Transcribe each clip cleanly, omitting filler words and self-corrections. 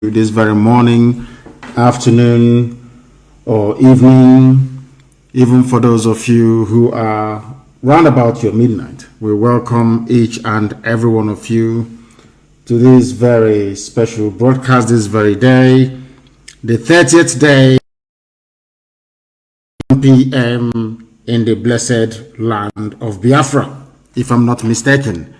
this very morning, afternoon, or evening, even for those of you who are round about your midnight. We welcome each and every one of you to this very special broadcast this very day, the 30th day, 1 p.m. in the blessed land of Biafra, if I'm not mistaken.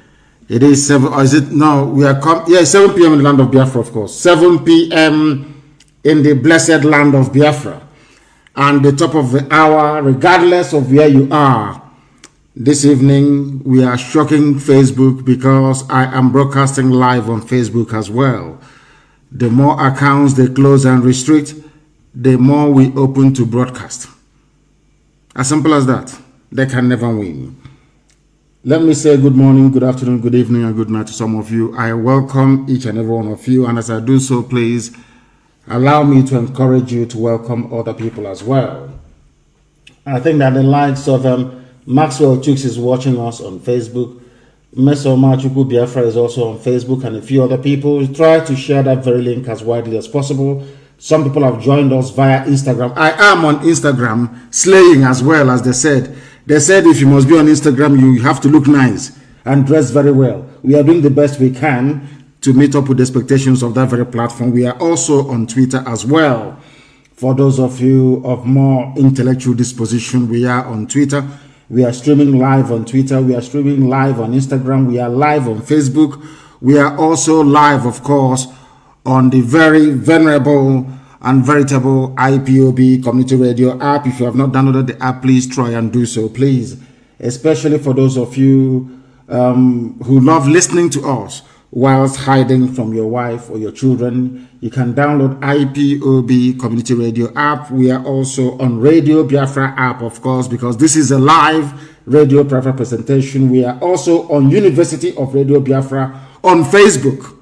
It is 7, or is it? No, we are 7 p.m. in the land of Biafra, of course. 7 p.m. in the blessed land of Biafra. And the top of the hour, regardless of where you are. This evening, we are shocking Facebook because I am broadcasting live on Facebook as well. The more accounts they close and restrict, the more we open to broadcast. As simple as that. They can never win. Let me say good morning, good afternoon, good evening, and good night to some of you. I welcome each and every one of you, and as I do so, please allow me to encourage you to welcome other people as well. I think that the likes of Maxwell Chooks is watching us on Facebook. Meso Machuku Biafra is also on Facebook, and a few other people. Try to share that very link as widely as possible. Some people have joined us via Instagram. I am on Instagram, slaying as well, as they said. They said if you must be on Instagram, you have to look nice and dress very well. We are doing the best we can to meet up with the expectations of that very platform. We are also on Twitter as well. For those of you of more intellectual disposition, we are on Twitter. We are streaming live on Twitter. We are streaming live on Instagram. We are live on Facebook. We are also live, of course, on the very venerable and veritable IPOB community radio app. If you have not downloaded the app, please try and do so, please. Especially for those of you who love listening to us whilst hiding from your wife or your children, you can download IPOB community radio app. We are also on Radio Biafra app, of course, because this is a live Radio Biafra presentation. We are also on University of Radio Biafra on Facebook.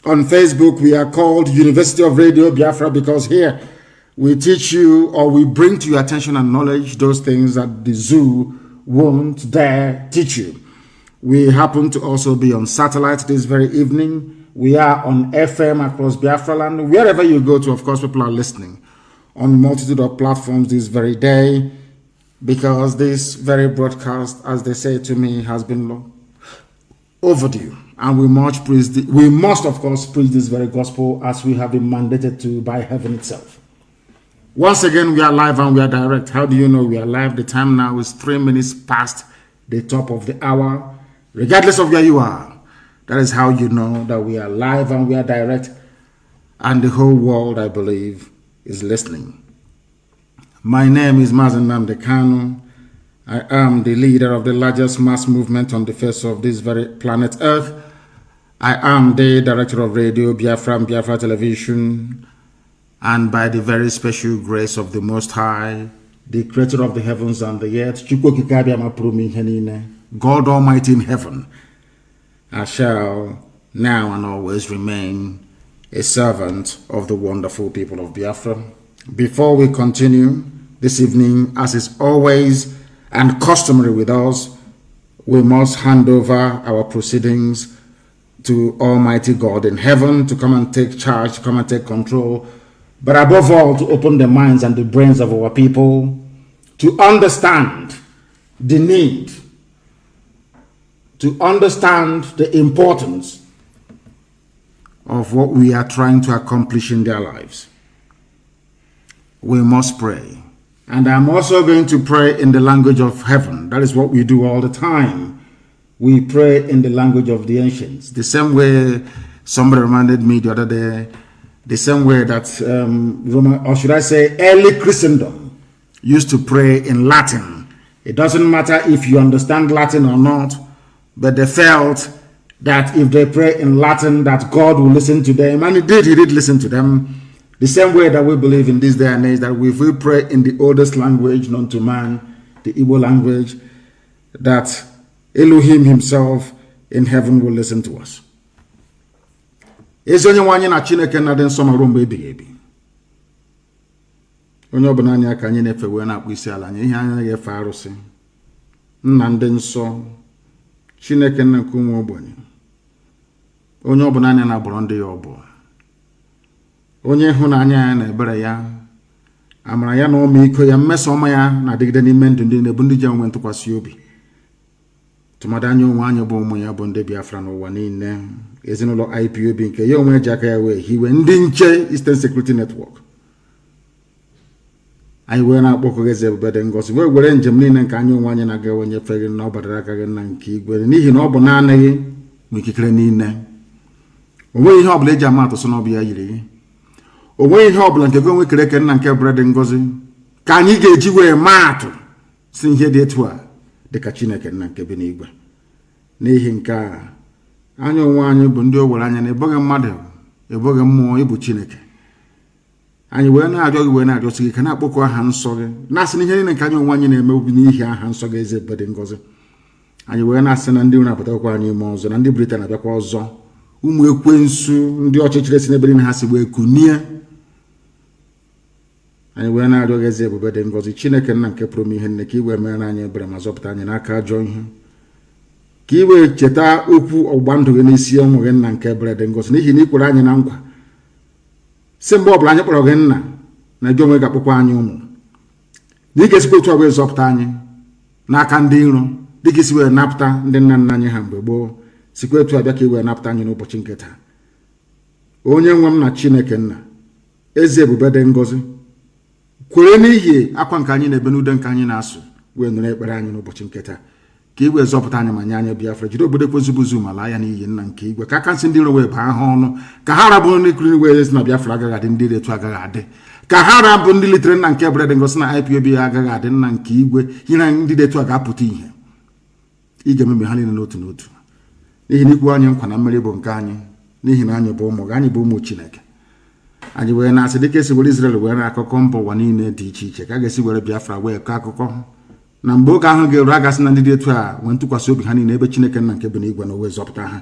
On Facebook, we are called University of Radio Biafra because here we teach you, or we bring to your attention and knowledge those things that the zoo won't dare teach you. We happen to also be on satellite this very evening. We are on FM across Biafra land. Wherever you go to, of course, people are listening on multitude of platforms this very day, because this very broadcast, as they say to me, has been long overdue. And we must, of course, preach this very gospel as we have been mandated to by heaven itself. Once again, we are live and we are direct. How do you know we are live? The time now is 3 minutes past the top of the hour. Regardless of where you are, that is how you know that we are live and we are direct. And the whole world, I believe, is listening. My name is Mazi Nnamdi Kanu. I am the leader of the largest mass movement on the face of this very planet Earth. I am the director of Radio Biafra and Biafra Television, and by the very special grace of the Most High, the creator of the heavens and the earth, God Almighty in heaven, I shall now and always remain a servant of the wonderful people of Biafra. Before we continue this evening, as is always and customary with us, we must hand over our proceedings to Almighty God in heaven to come and take charge, to come and take control, but above all to open the minds and the brains of our people to understand the need, to understand the importance of what we are trying to accomplish in their lives. We must pray. And I'm also going to pray in the language of heaven. That is what we do all the time. We pray in the language of the ancients. The same way somebody reminded me the other day, the same way that Roman, or should I say early Christendom, used to pray in Latin. It doesn't matter if you understand Latin or not, but they felt that if they pray in Latin, that God will listen to them. And he did listen to them. The same way that we believe in this day and age, that if we pray in the oldest language known to man, the Igbo language, that Elohim himself in heaven will listen to us. Ezi onye nwanyị na Chineke na dị nsọ ma ruo mgbe ebighị ebi. Onye ọbụla anya ka anyị na-efe wee na-akpụ isi ala nye ihe anya ga-efe arụsị. Nna ndị nsọ, Chineke nna nke ụmụ ogbenye. Onye ọbụla anya na-agbọrọ ndị ya ọbụ. onye hụnanya na ebere ya amara ya na ọmịiko ya mmeso ọma ya na-adịgide n'ime ndụ ndị na-ebu ndị ji enwe ntụkwasị obi tụmadị anya onwe anyị bụ ụmụ ya bụ ndị Biafra n'ụwa niile ezinụlọ IPOB nke ya onwe ji aka ya wee hiwe ndị nche Eastern Security Network anyị wee na-akpọkọ eze Ebubedị Ngozi wee were njem niile nke anyị onwe anyị na-aga onye fere na ọ badara aka gị na nke igwe n'ihi na ọ bụ naanị gị nwe ikikere niile onweghị ihe ọbụla eji ama atụ sọ na ọ bụ ya yiri gị onweghị ihe ọbụla nke gị onwe kere eke nna nke Ebubedị Ngozi ka anyị ga-eji wee maa atụ si ihe dị etu a dịka Chineke nna nke bi n'igwe n'ihi nke a anyị onwe anyị bụ ndị o were anya na eboghị mmadụ eboghị mmụọ ịbụ Chineke anyị wee na-arịọ gị wee na-arịọsi gị ka na-akpọkọ aha nsọ gị na-asị na ihe niile nke anyị onwe anyị na-eme obi n'ihi aha nsọ gị eze Ebubedị Ngozi anyị wee na-asị na ndị na-apụtakwa anyị ime ọzọ na ndị Britain na-abịakwa ọzọ ụmụ ekwensu ndị ọchịchịrị si n'ebe niile ha si wee kunie anyị wee na-arịọ gị eze Ebubedị Ngozi Chineke nna nke pụrụ ihe nne ka i wee mere anyị ebere ma zọpụta anyị n'aka ajọ ihe ka i wee cheta okwu ọgbụgba ndụ gị n'isi ọnwụ gị nna nke Ebubedị Ngozi n'ihi na ị kwere anyị na nkwa si mgbe ọbụla anyị kpọrọ gị nna na gị onwe ga-akpọkwa anyị ụmụ na ị ga-esikwa otu a wee zọpụta anyị n'aka ndị iro dịka isi wee napụta ndị nna nna anyị ha mgbe gboo sikwa etu abịa ka i wee napụta anyị n'ụbọchị nke taa onye nwe m na Chineke nna eze Ebubedị Ngozi kwere n'ihi akwa nke anyị na-ebe n'ude nke anyị na-asụ wee nụrụ ekpere anyị n'ụbọchị nke taa ka i wee zọpụta anyị ma nye anyị Biafra jide obodo ekwezubuzu ma laa ya n'iyi nna nke igwe ka aka nsị ndị iro wee baa ha ọnụ ka ha rabụ ndị kụrụ wee si na Biafra agaghị adị ndị etu agaghị adị ka ha rabụ ndị litere nna nke Ebubedị Ngozi na IPOB agaghị adị nna nke igwe ihe ndị etu a ga-apụta ihe ị ga-ememe ha niile n'otu n'otu n'ihi na ikwu anyị nkwa na mmeri bụ nke anyị n'ihi na anyị bụ ụmụ gị anyị bụ ụmụ Chineke anyị wee na-asị dịka esi were Israel wee na akụkọ mba ụwa niile dị iche iche ka a ga-esi were Biafra wee kọọ akụkọ na mgbe oge ahụ ga-eru agasị na ndị dị etu a nwee ntụkwasị obi ha niile ebe Chineke nna nke bi n'igwe na o wee zọpụta ha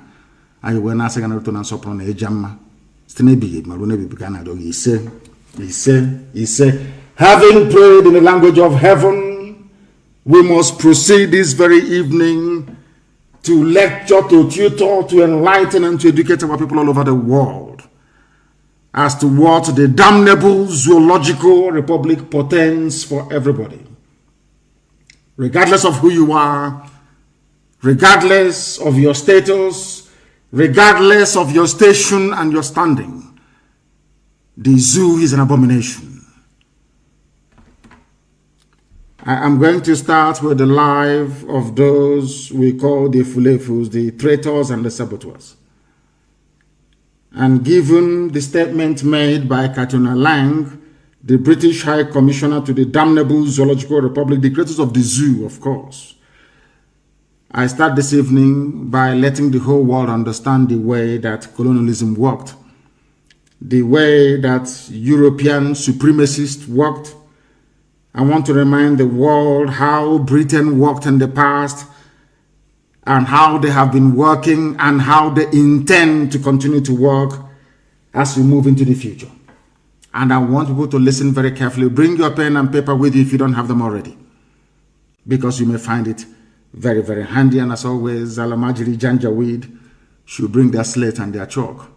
anyị wee na-asị ga na ụtọ na nsọpụrụ na ịja mma site n'ebighị ma ruo n'ebibi ka a na-arịọ gị ise having prayed in the language of heaven we must proceed this very evening to lecture, to tutor, to enlighten and to educate our people all over the world as to what the damnable zoological republic portends for everybody. Regardless of who you are, regardless of your status, regardless of your station and your standing, the zoo is an abomination. I am going to start with the life of those we call the Fulefus, the traitors and the saboteurs. And given the statement made by Katrina Lang, the British High Commissioner to the damnable Zoological Republic, the creators of the zoo, of course, I start this evening by letting the whole world understand the way that colonialism worked, the way that European supremacists worked. I want to remind the world how Britain worked in the past and how they have been working and how they intend to continue to work as we move into the future. And I want people to listen very carefully. Bring your pen and paper with you if you don't have them already, because you may find it very, very handy. And as always, Alamajiri Janjaweed should bring their slate and their chalk,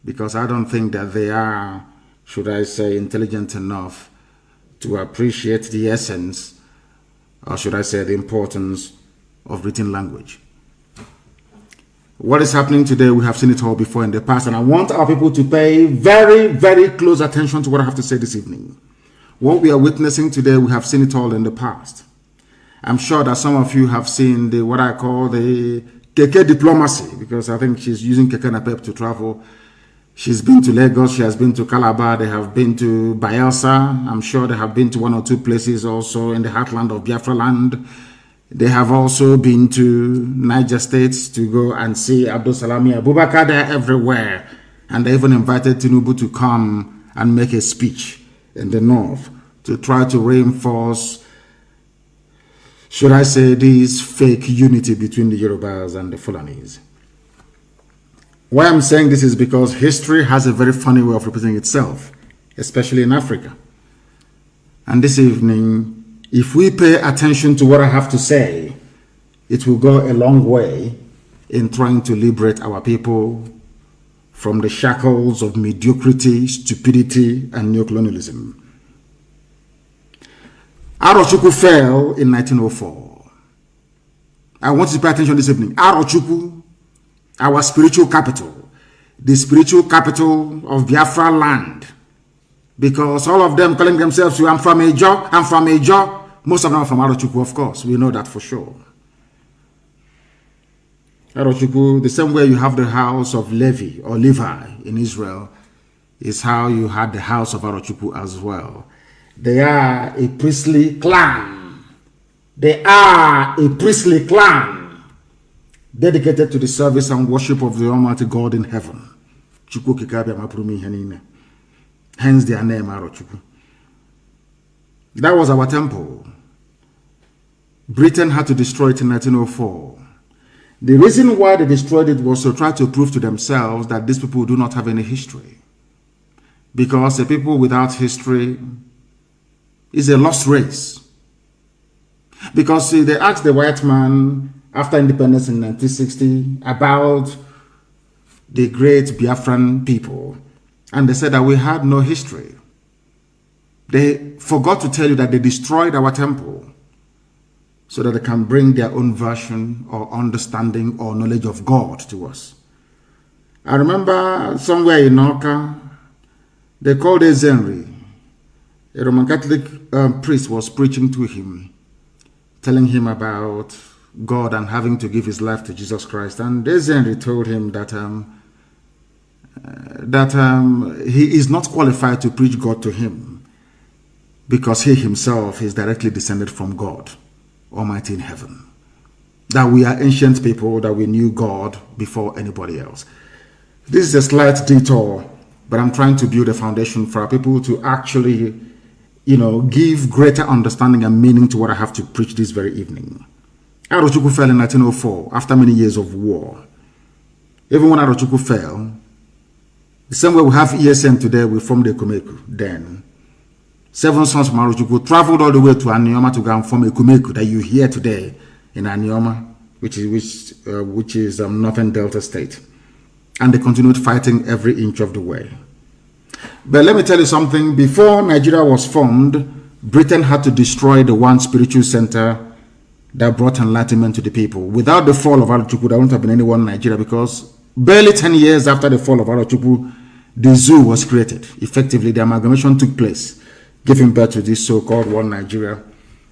because I don't think that they are, should I say, intelligent enough to appreciate the essence, or should I say the importance of written language. What is happening today, we have seen it all before in the past, and I want our people to pay very, very close attention to what I have to say this evening. What we are witnessing today, we have seen it all in the past. I'm sure that some of you have seen the what I call the Keke diplomacy, because I think she's using Keke Napep to travel. She's been to Lagos, she has been to Calabar, they have been to Bayelsa. I'm sure they have been to one or two places also in the heartland of Biafra land. They have also been to Niger States to go and see Abdul Salami Abubakar. They're everywhere. And they even invited Tinubu to come and make a speech in the north to try to reinforce, should I say, this fake unity between the Yorubas and the Fulanis. Why I'm saying this is because history has a very funny way of repeating itself, especially in Africa. And this evening, if we pay attention to what I have to say, it will go a long way in trying to liberate our people from the shackles of mediocrity, stupidity, and neocolonialism. Arochukwu fell in 1904. I want you to pay attention this evening. Arochukwu, our spiritual capital, the spiritual capital of Biafra land, because all of them calling themselves, I'm from Ejo, I'm from Ejo. Most of them are from Arochukwu, of course. We know that for sure. Arochukwu, the same way you have the house of Levi or Levi in Israel, is how you had the house of Arochukwu as well. They are a priestly clan. They are a priestly clan dedicated to the service and worship of the Almighty God in heaven. Hence their name, Arochukwu. That was our temple. Britain had to destroy it in 1904. The reason why they destroyed it was to try to prove to themselves that these people do not have any history. Because the people without history is a lost race. Because see, they asked the white man after independence in 1960 about the great Biafran people, and they said that we had no history. They forgot to tell you that they destroyed our temple so that they can bring their own version or understanding or knowledge of God to us. I remember somewhere in Oka, they called Ezenri. A Roman Catholic priest was preaching to him, telling him about God and having to give his life to Jesus Christ. And Ezenri told him that he is not qualified to preach God to him because he himself is directly descended from God Almighty in heaven. That we are ancient people, that we knew God before anybody else. This is a slight detour, but I'm trying to build a foundation for our people to actually, give greater understanding and meaning to what I have to preach this very evening. Arochukwu fell in 1904 after many years of war. Even when Arochukwu fell, the same way we have ESN today, we formed the Ekumeku then. 7 sons from Arochukwu traveled all the way to Anioma to go and form a Ekumeku that you hear today in Anioma, which is Northern Delta State. And they continued fighting every inch of the way. But let me tell you something. Before Nigeria was formed, Britain had to destroy the one spiritual center that brought enlightenment to the people. Without the fall of Arochukwu, there wouldn't have been anyone in Nigeria, because barely 10 years after the fall of Arochukwu, the zoo was created. Effectively, the amalgamation took place, giving birth to this so-called one Nigeria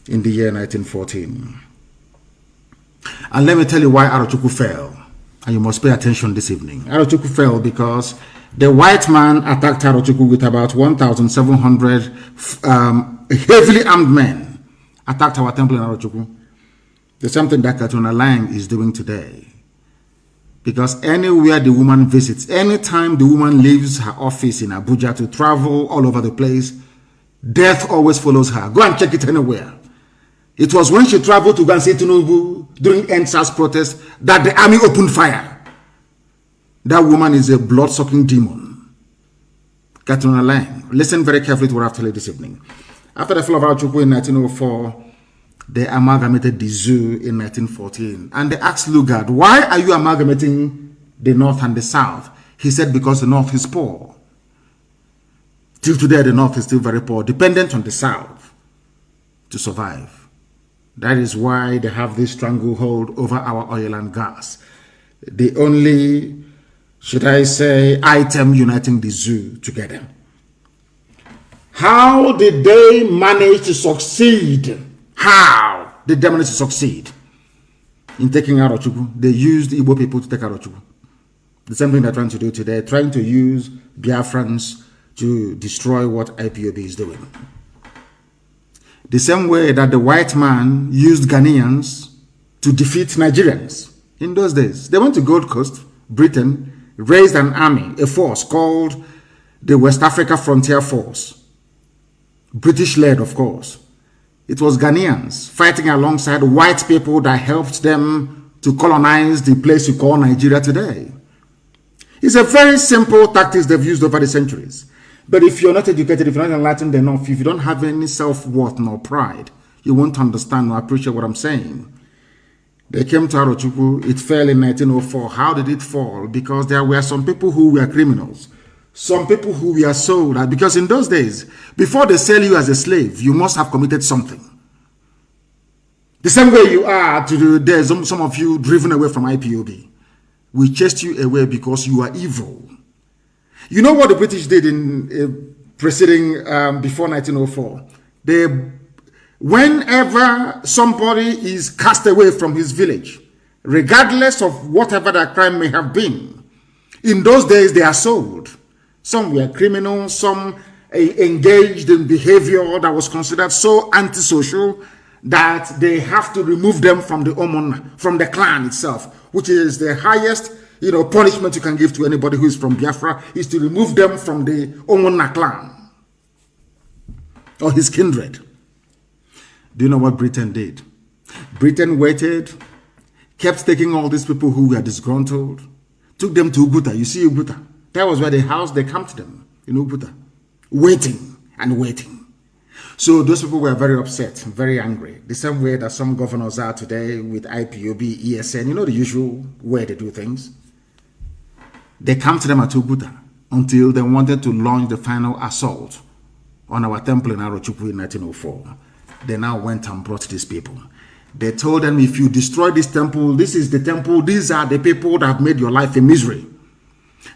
in the year 1914. And let me tell you why Arochukwu fell. And you must pay attention this evening. Arochukwu fell because the white man attacked Arochukwu with about 1,700 heavily armed men. Attacked our temple in Arochukwu. The same thing that Katuna Lang is doing today. Because anywhere the woman visits, anytime the woman leaves her office in Abuja to travel all over the place, death always follows her. Go and check it anywhere. It was when she traveled to go and see Tinubu during NSAS protest that the army opened fire. That woman is a blood-sucking demon. Katuna Lang. Listen very carefully to what I have to tell you this evening. After the fall of Arochukwu in 1904, they amalgamated the zoo in 1914. And they asked Lugard, why are you amalgamating the North and the South? He said, because the North is poor. Till today, the North is still very poor, dependent on the South to survive. That is why they have this stranglehold over our oil and gas. The only, should I say, item uniting the zoo together. How did they manage to succeed? How did they manage to succeed in taking Arochukwu? They used Igbo people to take Arochukwu. The same thing they're trying to do today, trying to use Biafrans to destroy what IPOB is doing. The same way that the white man used Ghanaians to defeat Nigerians in those days. They went to Gold Coast, Britain, raised an army, a force called the West Africa Frontier Force. British-led, of course. It was Ghanaians fighting alongside white people that helped them to colonize the place you call Nigeria today. It's a very simple tactics they've used over the centuries. But if you're not educated, if you're not enlightened enough, if you don't have any self-worth nor pride, you won't understand nor appreciate what I'm saying. They came to Arochukwu. It fell in 1904. How did it fall? Because there were some people who were criminals. Some people who were sold. Because in those days, before they sell you as a slave, you must have committed something. The same way you are there's some of you driven away from IPOB. We chased you away because you are evil. You know what the British did in preceding before 1904? Whenever somebody is cast away from his village, regardless of whatever their crime may have been, in those days they are sold. Some were criminals, some engaged in behavior that was considered so antisocial that they have to remove them from the Omon, from the clan itself, which is the highest, punishment you can give to anybody who is from Biafra, is to remove them from the Omona clan or his kindred. Do you know what Britain did? Britain waited, kept taking all these people who were disgruntled, took them to Uguta. You see Uguta? That was where they housed, they camped them in Uguta, waiting and waiting. So those people were very upset, very angry. The same way that some governors are today with IPOB, ESN, the usual way they do things. They camped them at Uguta until they wanted to launch the final assault on our temple in Arochukwu in 1904. They now went and brought these people. They told them, if you destroy this temple, this is the temple, these are the people that have made your life a misery.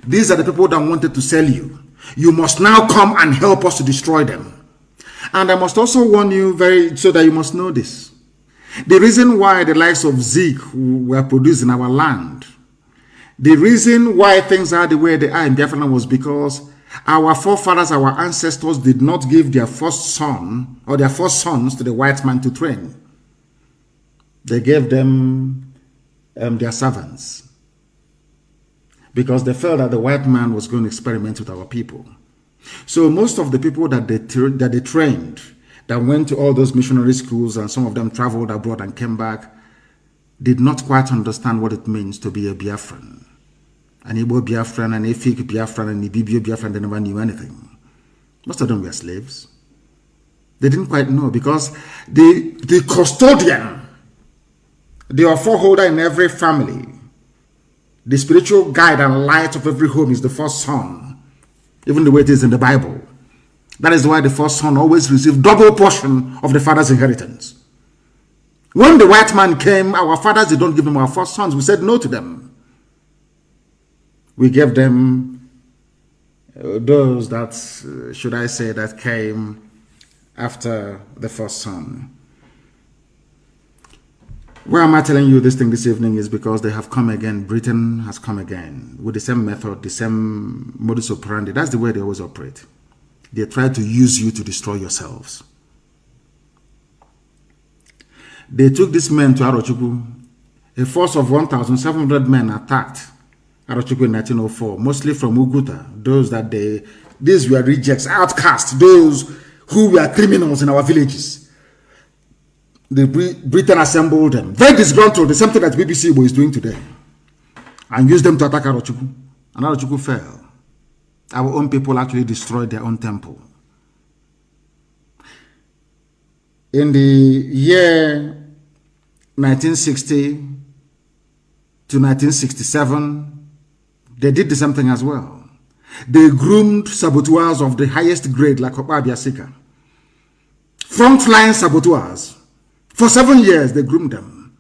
These are the people that wanted to sell you. You must now come and help us to destroy them. And I must also warn you so that you must know this. The reason why the likes of Zeke were produced in our land, the reason why things are the way they are in Biafra was because our forefathers, our ancestors did not give their first son or their first sons to the white man to train. They gave them their servants because they felt that the white man was going to experiment with our people. So most of the people that they trained, that went to all those missionary schools, and some of them traveled abroad and came back, did not quite understand what it means to be a Biafran. An Igbo Biafran, an Efik Biafran, an Ibibio Biafran, they never knew anything. Most of them were slaves. They didn't quite know because the custodian, the foreholder in every family, the spiritual guide and light of every home is the first son, even the way it is in the Bible. That is why the first son always received double portion of the father's inheritance. When the white man came, our fathers did not give them our first sons. We said no to them. We gave them those that, should I say, that came after the first son. Why am I telling you this thing this evening is because they have come again. Britain has come again with the same method, the same modus operandi. That's the way they always operate. They try to use you to destroy yourselves. They took these men to Arochukwu. A force of 1,700 men attacked Arochukwu in 1904, mostly from Uguta. These were rejects, outcasts, those who were criminals in our villages. Britain assembled them, very disgruntled, the same thing that BBC is doing today, and used them to attack Arochukwu. And Arochukwu fell. Our own people actually destroyed their own temple. In the year 1960 to 1967, they did the same thing as well. They groomed saboteurs of the highest grade like Okpabia Sika. Frontline saboteurs. For 7 years, they groomed them.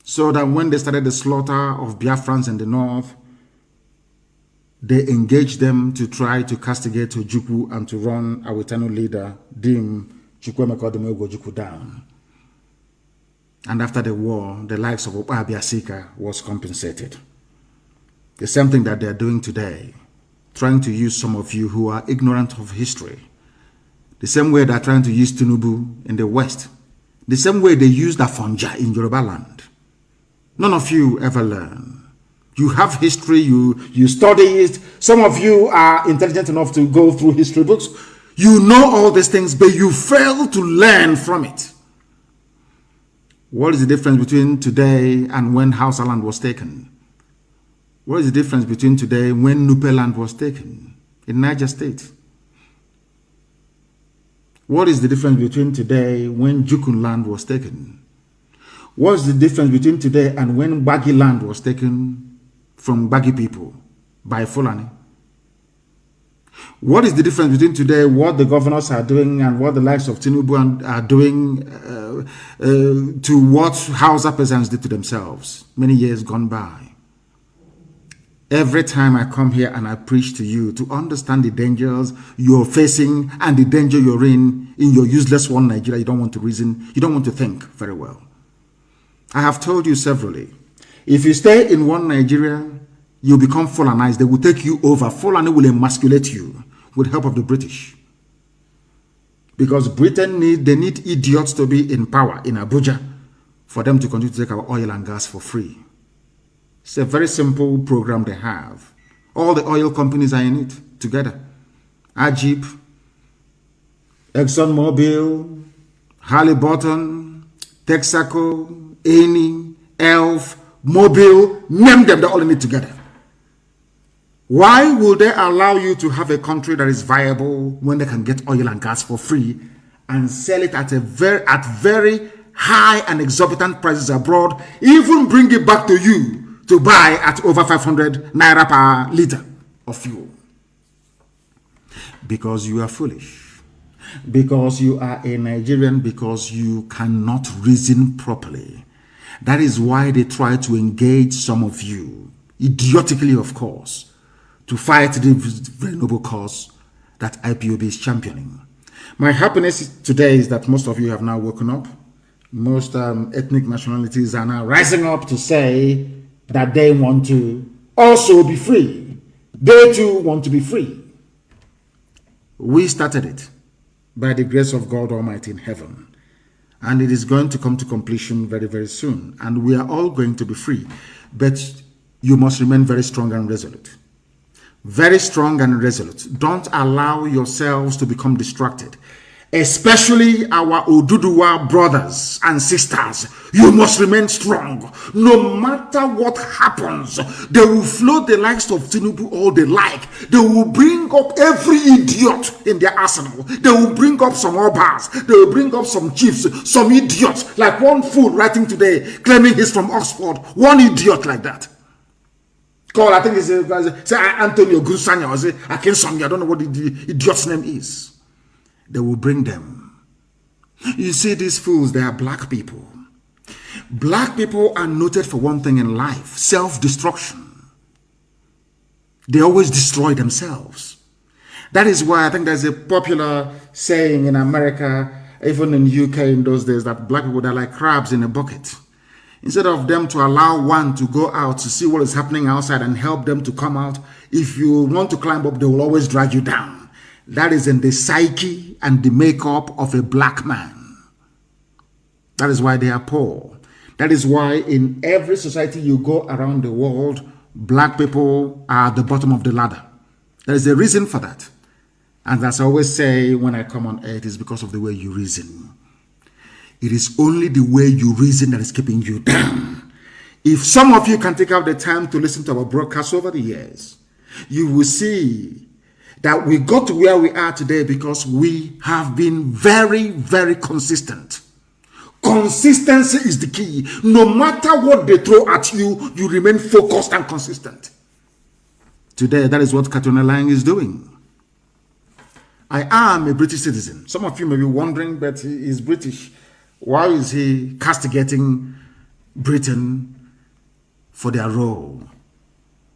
So that when they started the slaughter of Biafrans in the north, they engaged them to try to castigate Ojukwu and to run our eternal leader, Dim Chukwemeka Ojukwu, down. And after the war, the likes of Okpabia Sika was compensated. The same thing that they're doing today, trying to use some of you who are ignorant of history. The same way they're trying to use Tinubu in the West. The same way they used Afonja in Yoruba land. None of you ever learn. You have history, you study it. Some of you are intelligent enough to go through history books. You know all these things, but you fail to learn from it. What is the difference between today and when Hausa land was taken? What is the difference between today and when Nupe land was taken in Niger State? What is the difference between today when Jukun land was taken? What's the difference between today and when Baggy land was taken from Baggy people by Fulani? What is the difference between today, what the governors are doing and what the likes of Tinubu are doing to what Hausa peasants did to themselves many years gone by? Every time I come here and I preach to you to understand the dangers you're facing and the danger you're in your useless one Nigeria, you don't want to reason, you don't want to think very well. I have told you severally, if you stay in one Nigeria, you become Fulanized. They will take you over. Fulani will emasculate you with help of the British. Because Britain they need idiots to be in power in Abuja for them to continue to take our oil and gas for free. It's a very simple program they have. All the oil companies are in it together. Ajib, ExxonMobil, Halliburton, Texaco, Eni, Elf, Mobil, name them, they're all in it together. Why will they allow you to have a country that is viable when they can get oil and gas for free and sell it at very high and exorbitant prices abroad, even bring it back to you to buy at over 500 naira per liter of fuel? Because you are foolish. Because you are a Nigerian, because you cannot reason properly. That is why they try to engage some of you, idiotically of course, to fight the very noble cause that IPOB is championing. My happiness today is that most of you have now woken up. Most ethnic nationalities are now rising up to say that they want to also be free. They too want to be free. We started it by the grace of God Almighty in heaven. And it is going to come to completion very, very soon. And we are all going to be free. But you must remain very strong and resolute. Very strong and resolute. Don't allow yourselves to become distracted. Especially our Oduduwa brothers and sisters. You must remain strong. No matter what happens, they will float the likes of Tinubu all they like. They will bring up every idiot in their arsenal. They will bring up some obas. They will bring up some chiefs, some idiots. Like one fool writing today, claiming he's from Oxford. One idiot like that. Called, I think it's Antonio Gusanya or Akinsomi. I don't know what the idiot's name is. They will bring them. You see, these fools, they are black people. Black people are noted for one thing in life: self-destruction. They always destroy themselves. That is why I think there's a popular saying in America, even in UK in those days, that black people are like crabs in a bucket. Instead of them to allow one to go out to see what is happening outside and help them to come out, if you want to climb up, they will always drag you down. That is in the psyche and the makeup of a black man. That is why they are poor. That is why in every society you go around the world, black people are at the bottom of the ladder. There is a reason for that. And as I always say when I come on earth, it's because of the way you reason. It is only the way you reason that is keeping you down. If some of you can take out the time to listen to our broadcasts over the years, you will see that we got to where we are today because we have been very, very consistent. Consistency is the key. No matter what they throw at you, you remain focused and consistent. Today, that is what Katuna Lang is doing. I am a British citizen. Some of you may be wondering, but he is British. Why is he castigating Britain for their role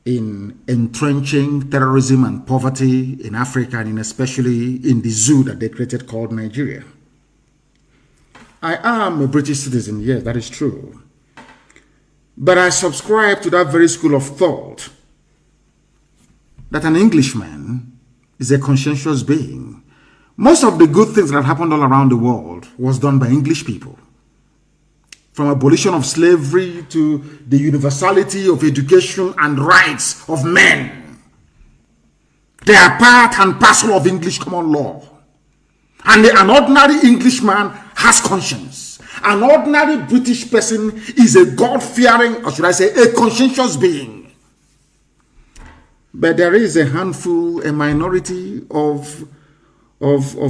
in entrenching terrorism and poverty in Africa, and especially in the zoo that they created called Nigeria? I am a British citizen, yes, that is true. But I subscribe to that very school of thought that an Englishman is a conscientious being. Most of the good things that have happened all around the world was done by English people. From abolition of slavery to the universality of education and rights of men. They are part and parcel of English common law. And an ordinary Englishman has conscience. An ordinary British person is a God-fearing, or should I say, a conscientious being. But there is a handful, a minority of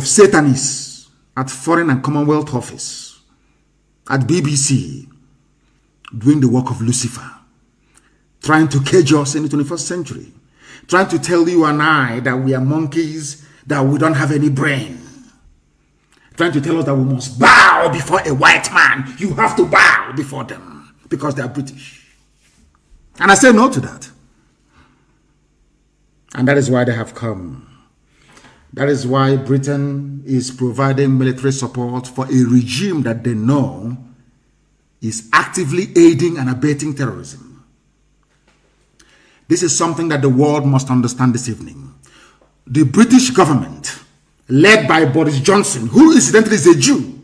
Satanists at Foreign and Commonwealth Office, at BBC, doing the work of Lucifer, trying to cage us in the 21st century, trying to tell you and I that we are monkeys, that we don't have any brain, trying to tell us that we must bow before a white man. You have to bow before them because they are British. And I say no to that. And that is why they have come. That is why Britain is providing military support for a regime that they know is actively aiding and abetting terrorism. This is something that the world must understand this evening. The British government, led by Boris Johnson, who incidentally is a Jew,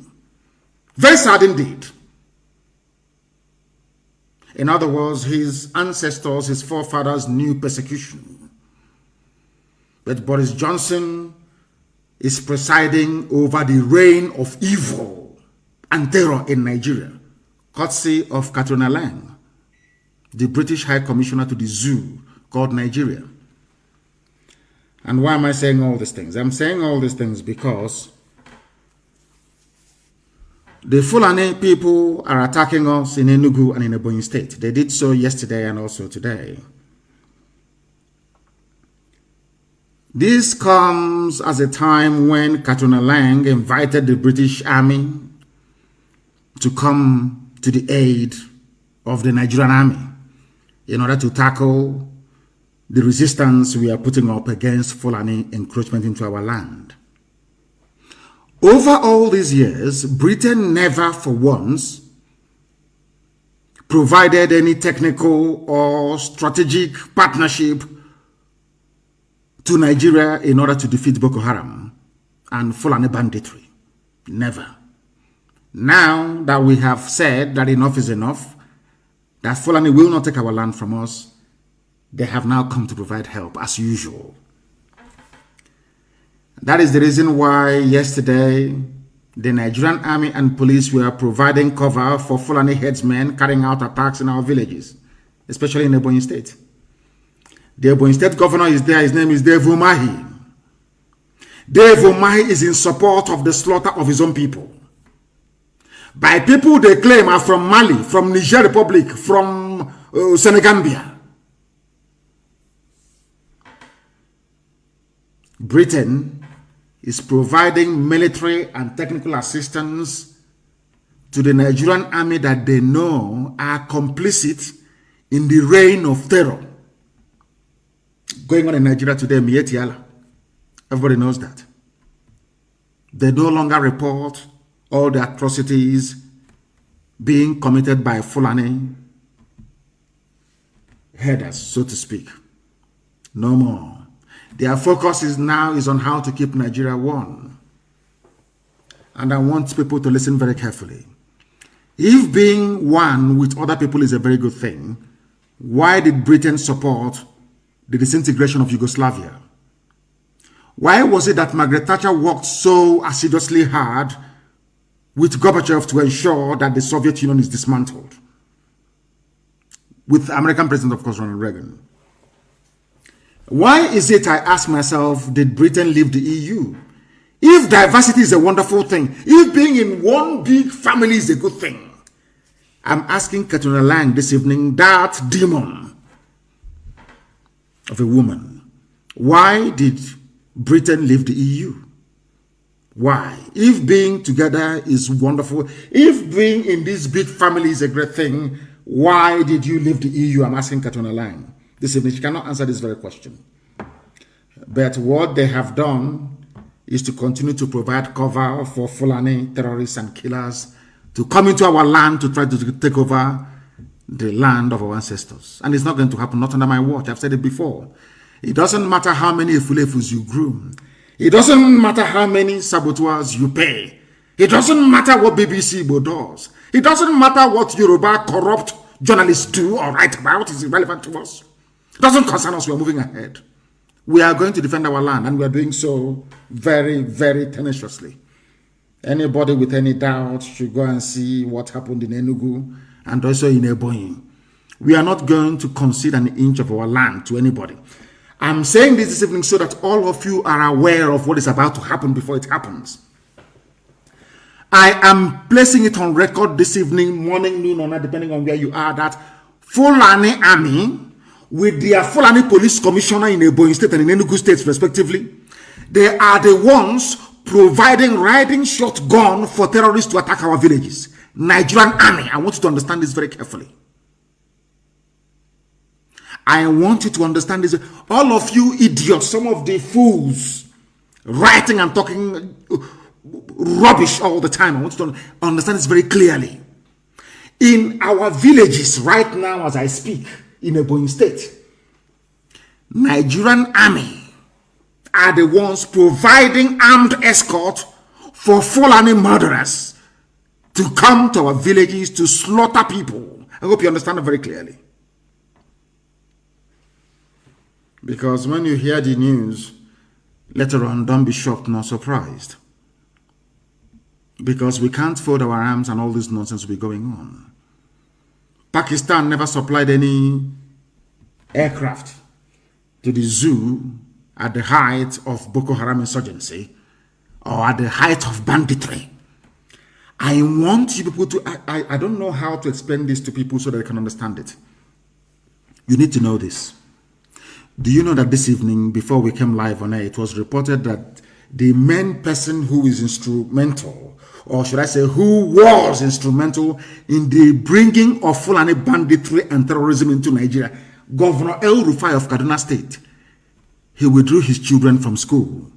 very sad indeed. In other words, his ancestors, his forefathers knew persecution. But Boris Johnson is presiding over the reign of evil and terror in Nigeria, courtesy of Katrina Lang, the British High Commissioner to the zoo called Nigeria. And why am I saying all these things? I'm saying all these things because the Fulani people are attacking us in Enugu and in Ebonyi State. They did so yesterday and also today. This comes as a time when Katrina Lang invited the British Army to come to the aid of the Nigerian Army in order to tackle the resistance we are putting up against Fulani encroachment into our land. Over all these years, Britain never for once provided any technical or strategic partnership to Nigeria in order to defeat Boko Haram and Fulani banditry. Never. Now that we have said that enough is enough, that Fulani will not take our land from us, they have now come to provide help as usual. That is the reason why yesterday the Nigerian army and police were providing cover for Fulani headsmen carrying out attacks in our villages, especially in Ebonyi State. The Ebonyi State governor is there. His name is Dave Umahi. Dave Umahi is in support of the slaughter of his own people by people they claim are from Mali, from Niger Republic, from Senegambia. Britain is providing military and technical assistance to the Nigerian army that they know are complicit in the reign of terror going on in Nigeria today. Mietiala. Everybody knows that. They no longer report all the atrocities being committed by Fulani headers, so to speak. No more. Their focus is on how to keep Nigeria one. And I want people to listen very carefully. If being one with other people is a very good thing, why did Britain support the disintegration of Yugoslavia? Why was it that Margaret Thatcher worked so assiduously hard with Gorbachev to ensure that the Soviet Union is dismantled? With American President, of course, Ronald Reagan. Why is it, I ask myself, did Britain leave the EU? If diversity is a wonderful thing, if being in one big family is a good thing, I'm asking Katrina Lang this evening, that demon of a woman, why did Britain leave the EU? Why? If being together is wonderful, if being in this big family is a great thing, why did you leave the EU? I'm asking Katrina Lang this evening. She cannot answer this very question. But what they have done is to continue to provide cover for Fulani terrorists and killers to come into our land to try to take over the land of our ancestors. And it's not going to happen, not under my watch. I've said it before. It doesn't matter how many Efulefus you groom. It doesn't matter how many saboteurs you pay. It doesn't matter what BBC Igbo does. It doesn't matter what Yoruba corrupt journalists do or write about. It's irrelevant to us. It doesn't concern us. We're moving ahead. We are going to defend our land, and we are doing so very, very tenaciously. Anybody with any doubt should go and see what happened in Enugu and also in Ebonyi. We are not going to concede an inch of our land to anybody. I'm saying this evening so that all of you are aware of what is about to happen before it happens. I am placing it on record this evening, morning, noon, or night, depending on where you are, that Fulani Army, with their Fulani Police Commissioner in Ebonyi State and in Enugu State, respectively, they are the ones providing riding shotgun for terrorists to attack our villages. Nigerian Army. I want you to understand this very carefully. I want you to understand this. All of you idiots, some of the fools, writing and talking rubbish all the time. I want you to understand this very clearly. In our villages right now, as I speak, in Ebonyi State, Nigerian Army are the ones providing armed escort for Fulani murderers to come to our villages to slaughter people. I hope you understand it very clearly. Because when you hear the news, later on, don't be shocked nor surprised. Because we can't fold our arms and all this nonsense will be going on. Pakistan never supplied any aircraft to the zoo at the height of Boko Haram insurgency or at the height of banditry. I want you people to, I don't know how to explain this to people so that they can understand it. You need to know this. Do you know that this evening, before we came live on air, it was reported that the main person who is instrumental, or should I say who was instrumental in the bringing of Fulani banditry and terrorism into Nigeria, Governor El Rufai of Kaduna State, he withdrew his children from school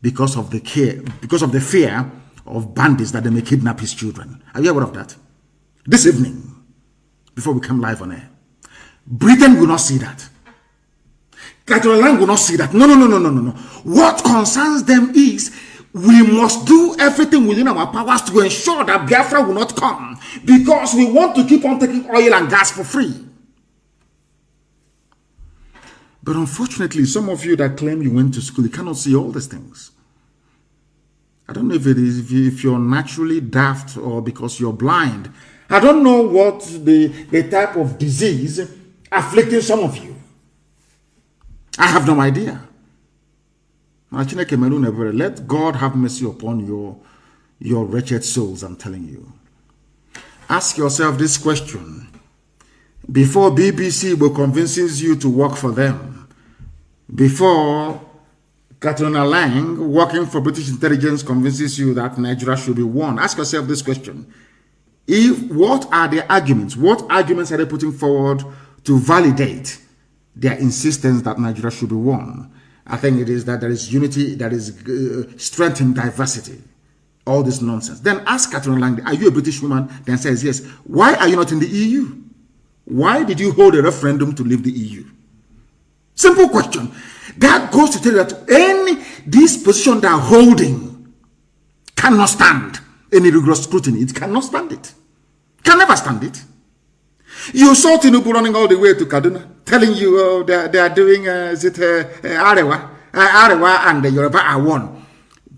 because of the fear of bandits that they may kidnap his children. Are you aware of that? This evening, before we come live on air, Britain will not see that. Catalan will not see that. No. What concerns them is we must do everything within our powers to ensure that Biafra will not come, because we want to keep on taking oil and gas for free. But unfortunately, some of you that claim you went to school, you cannot see all these things. I don't know if it is if you're naturally daft or because you're blind. I don't know what the type of disease afflicting some of you. I have no idea. Let God have mercy upon your wretched souls, I'm telling you. Ask yourself this question. Before BBC will convinces you to work for them, before Katrina Lang, working for British intelligence, convinces you that Nigeria should be won, ask yourself this question. What are the arguments? What arguments are they putting forward to validate their insistence that Nigeria should be won? I think it is that there is unity, that is strength in diversity. All this nonsense. Then ask Katrina Lang, are you a British woman? Then says yes. Why are you not in the EU? Why did you hold a referendum to leave the EU? Simple question. That goes to tell you that this position they are holding cannot stand any rigorous scrutiny. It cannot stand it. Can never stand it. You saw Tinubu running all the way to Kaduna, telling you they are doing Arewa and the Yoruba are one.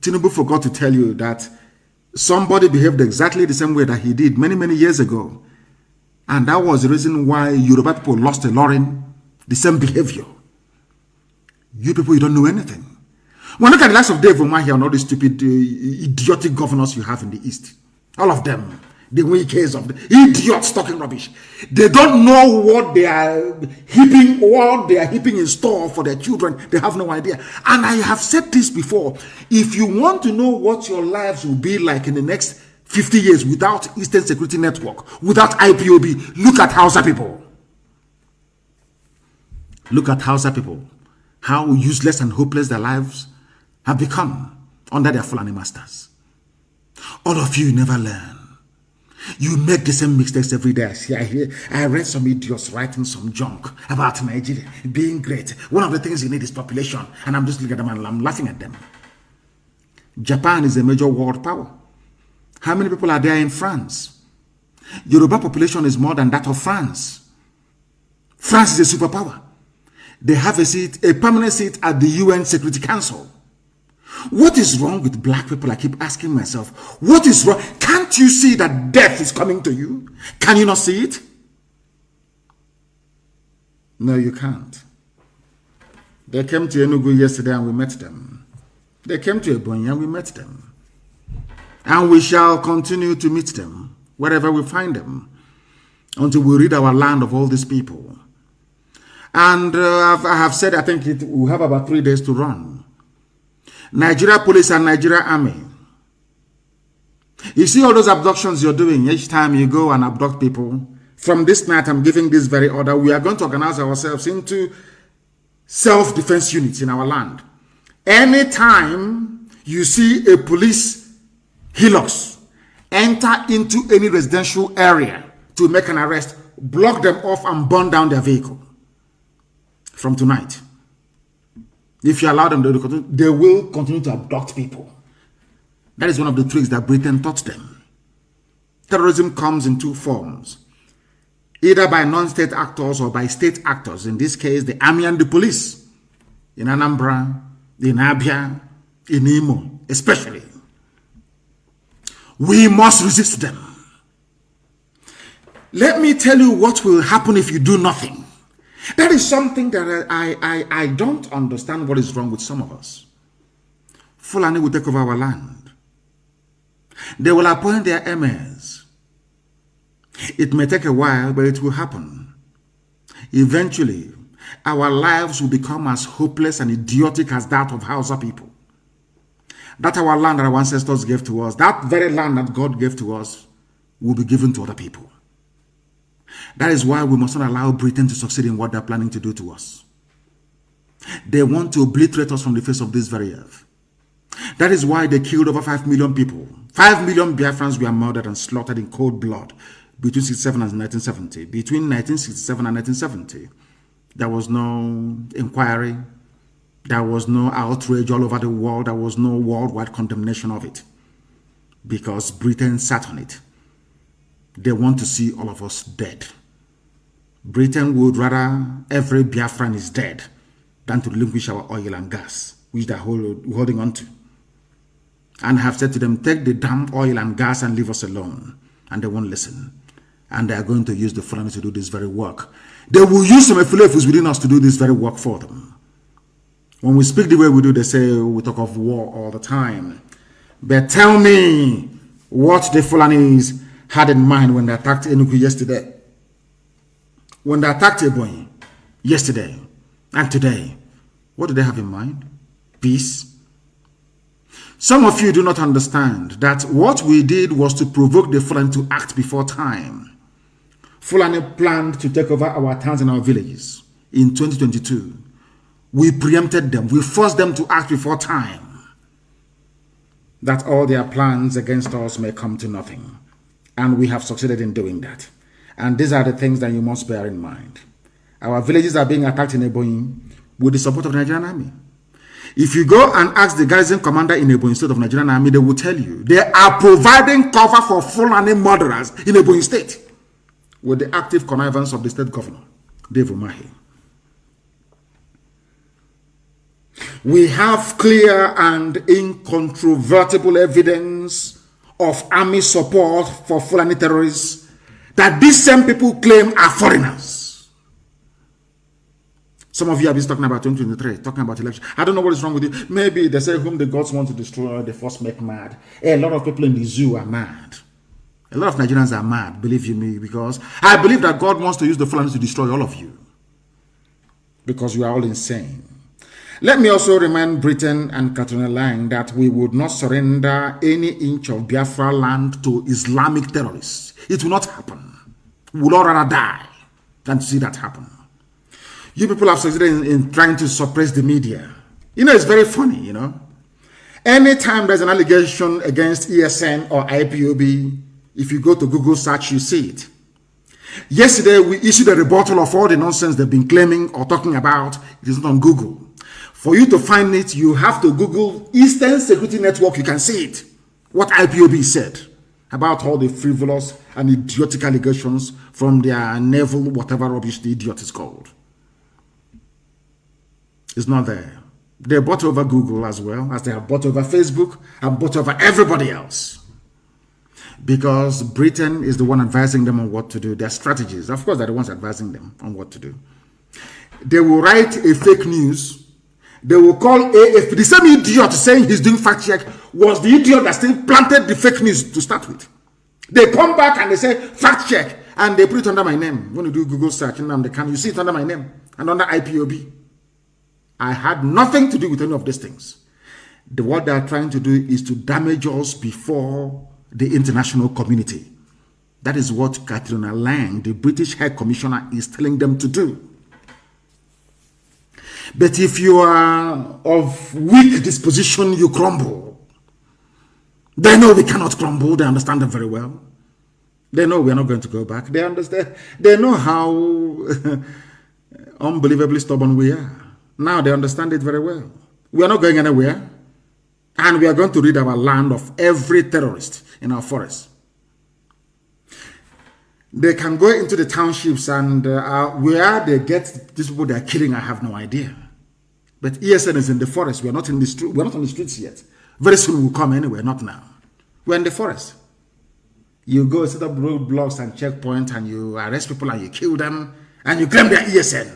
Tinubu forgot to tell you that somebody behaved exactly the same way that he did many years ago. And that was the reason why Yoruba people lost a Lauren, the same behavior. You people, you don't know anything. Well, look at the likes of Dave Umahi and all the stupid, idiotic governors you have in the East. All of them. The weakest of the idiots talking rubbish. They don't know what they are heaping in store for their children. They have no idea. And I have said this before. If you want to know what your lives will be like in the next 50 years without Eastern Security Network, without IPOB, look at Hausa people. Look at Hausa people. How useless and hopeless their lives have become under their Fulani masters. All of you never learn. You make the same mistakes every day. I read some idiots writing some junk about Nigeria being great. One of the things you need is population. And I'm just looking at them and I'm laughing at them. Japan is a major world power. How many people are there in France? Yoruba population is more than that of France. France is a superpower. They have a permanent seat at the UN Security Council. What is wrong with black people? I keep asking myself, what is wrong? Can't you see that death is coming to you? Can you not see it? No, you can't. They came to Enugu yesterday and we met them. They came to Ebonyi and we met them. And we shall continue to meet them wherever we find them until we rid our land of all these people. And I have said, I think we have about 3 days to run. Nigeria police and Nigeria army. You see all those abductions you're doing, each time you go and abduct people. From this night, I'm giving this very order. We are going to organize ourselves into self-defense units in our land. Anytime you see a police helix enter into any residential area to make an arrest, block them off and burn down their vehicle. From tonight, if you allow them, they will continue to abduct people. That is one of the tricks that Britain taught them. Terrorism comes in 2 forms, either by non-state actors or by state actors. In this case, the army and the police. In Anambra, in Abia, in Imo, especially. We must resist them. Let me tell you what will happen if you do nothing. That is something that I don't understand what is wrong with some of us. Fulani will take over our land. They will appoint their emirs. It may take a while, but it will happen. Eventually, our lives will become as hopeless and idiotic as that of Hausa people. That our land that our ancestors gave to us, that very land that God gave to us, will be given to other people. That is why we must not allow Britain to succeed in what they're planning to do to us. They want to obliterate us from the face of this very earth. That is why they killed over 5 million people. 5 million Biafrans were murdered and slaughtered in cold blood between 1967 and 1970. Between 1967 and 1970, there was no inquiry. There was no outrage all over the world. There was no worldwide condemnation of it. Because Britain sat on it. They want to see all of us dead. Britain would rather every Biafran is dead than to relinquish our oil and gas, which they're holding on to. And have said to them, take the damn oil and gas and leave us alone. And they won't listen. And they are going to use the Fulani to do this very work. They will use some Efulefus within us to do this very work for them. When we speak the way we do, they say we talk of war all the time. But tell me what the Fulanis had in mind when they attacked Enugu yesterday. When they attacked Ebonyi yesterday and today, what do they have in mind? Peace. Some of you do not understand that what we did was to provoke the Fulani to act before time. Fulani planned to take over our towns and our villages in 2022. We preempted them. We forced them to act before time, that all their plans against us may come to nothing. And we have succeeded in doing that. And these are the things that you must bear in mind. Our villages are being attacked in Ebonyi with the support of the Nigerian army. If you go and ask the garrison commander in Ebonyi State of Nigerian army, they will tell you they are providing cover for Fulani murderers in Ebonyi State with the active connivance of the state governor, Dave Umahi. We have clear and incontrovertible evidence of army support for Fulani terrorists that these same people claim are foreigners. Some of you have been talking about 2023, talking about election. I don't know what is wrong with you. Maybe they say whom the gods want to destroy, they first make mad. A lot of people in the zoo are mad. A lot of Nigerians are mad, believe you me, because I believe that God wants to use the Fulani to destroy all of you. Because you are all insane. Let me also remind Britain and Katrina Lang that we would not surrender any inch of Biafra land to Islamic terrorists. It will not happen. We would all rather die than to see that happen. You people have succeeded in trying to suppress the media. You know, it's very funny, you know. Anytime there's an allegation against ESN or IPOB, if you go to Google search, you see it. Yesterday, we issued a rebuttal of all the nonsense they've been claiming or talking about. It is not on Google. For you to find it, you have to Google Eastern Security Network. You can see it. What IPOB said about all the frivolous and idiotic allegations from their naval, whatever rubbish the idiot is called. It's not there. They bought over Google as well as they have bought over Facebook and bought over everybody else. Because Britain is the one advising them on what to do. Their strategies. Of course, they're the ones advising them on what to do. They will write a fake news They will call AFP. The same idiot saying he's doing fact check was the idiot that still planted the fake news to start with. They come back and they say fact check, and they put it under my name. When you do Google search, Nnamdi Kanu, you see it under my name and under IPOB. I had nothing to do with any of these things. What they are trying to do is to damage us before the international community. That is what Katrina Lang, the British High Commissioner, is telling them to do. But if you are of weak disposition, you crumble. They know we cannot crumble. They understand them very well. They know we are not going to go back. They understand. They know how unbelievably stubborn we are. Now they understand it very well. We are not going anywhere. And we are going to rid our land of every terrorist in our forest. They can go into the townships and where they get these people they are killing, I have no idea. But ESN is in the forest. We are not in the street. We are not on the streets yet. Very soon we'll come anywhere. Not now. We're in the forest. You go set up roadblocks and checkpoints, and you arrest people and you kill them, and you claim they're ESN.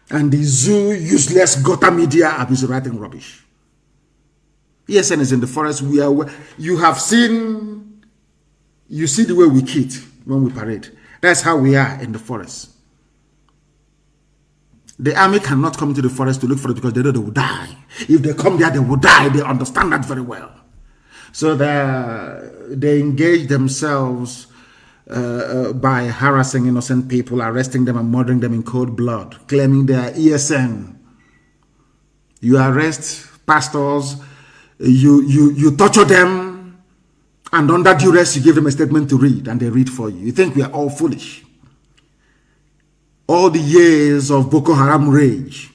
And the zoo useless gutter media are busy writing rubbish. ESN is in the forest. You have seen. You see the way we kid when we parade. That's how we are in the forest. The army cannot come into the forest to look for it because they know they will die. If they come there, they will die. They understand that very well. So they engage themselves by harassing innocent people, arresting them and murdering them in cold blood, claiming they are ESN. You arrest pastors, you torture them, and under duress you give them a statement to read, and they read for you. You think we are all foolish? All the years of Boko Haram rage,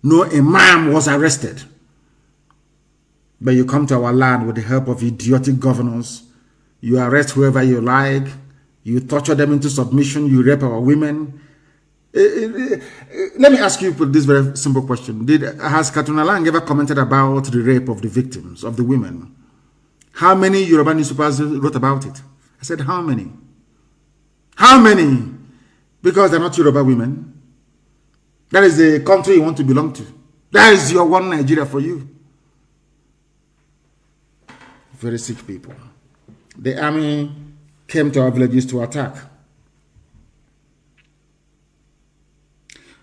no imam was arrested. But you come to our land with the help of idiotic governors. You arrest whoever you like. You torture them into submission. You rape our women. Let me ask you this very simple question. Has Katrina Lang ever commented about the rape of the victims, of the women? How many Yoruba newspapers wrote about it? I said, how many? How many? Because they're not Yoruba women. That is the country you want to belong to. That is your one Nigeria for you. Very sick people. The army came to our villages to attack.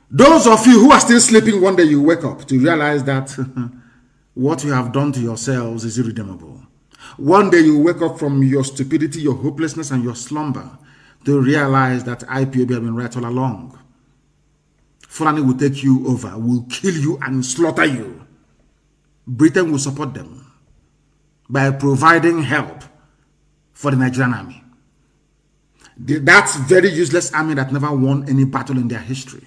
Those of you who are still sleeping, one day you wake up to realize that what you have done to yourselves is irredeemable. One day you wake up from your stupidity, your hopelessness, and your slumber to realize that IPOB have been right all along. Fulani will take you over, will kill you and slaughter you. Britain will support them by providing help for the Nigerian army. That very useless army that never won any battle in their history,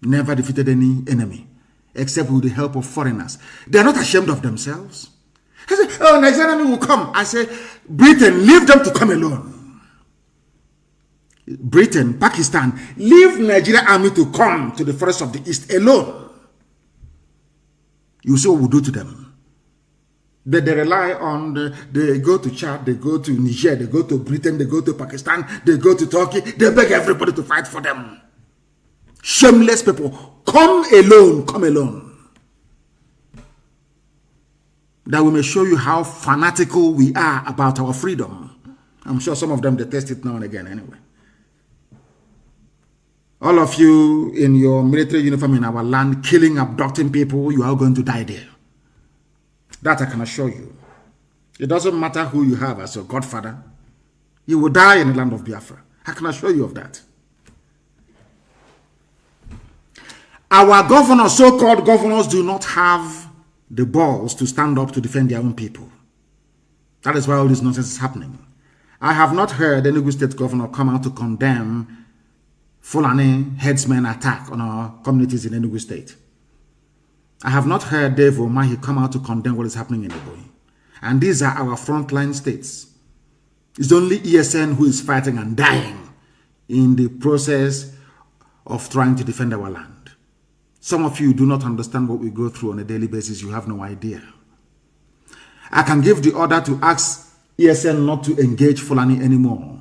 never defeated any enemy, except with the help of foreigners. They are not ashamed of themselves. I say, oh, Nigerian army will come. I say, Britain, leave them to come alone. Britain, Pakistan, leave Nigerian army to come to the forest of the East alone. You see what we do to them. They rely on, they go to Chad, they go to Niger, they go to Britain, they go to Pakistan, they go to Turkey, they beg everybody to fight for them. Shameless people. Come alone, come alone. That we may show you how fanatical we are about our freedom. I'm sure some of them, they test it now and again anyway. All of you in your military uniform in our land, killing, abducting people, you are going to die there. That I can assure you. It doesn't matter who you have as your godfather. You will die in the land of Biafra. I can assure you of that. Our governors, so-called governors, do not have the balls to stand up to defend their own people. That is why all this nonsense is happening. I have not heard any Enugu State governor come out to condemn Fulani headsmen attack on our communities in Enugu State. I have not heard Dave Omahi come out to condemn what is happening in Ebonyi. And these are our frontline states. It's only ESN who is fighting and dying in the process of trying to defend our land. Some of you do not understand what we go through on a daily basis. You have no idea. I can give the order to ask ESN not to engage Fulani anymore.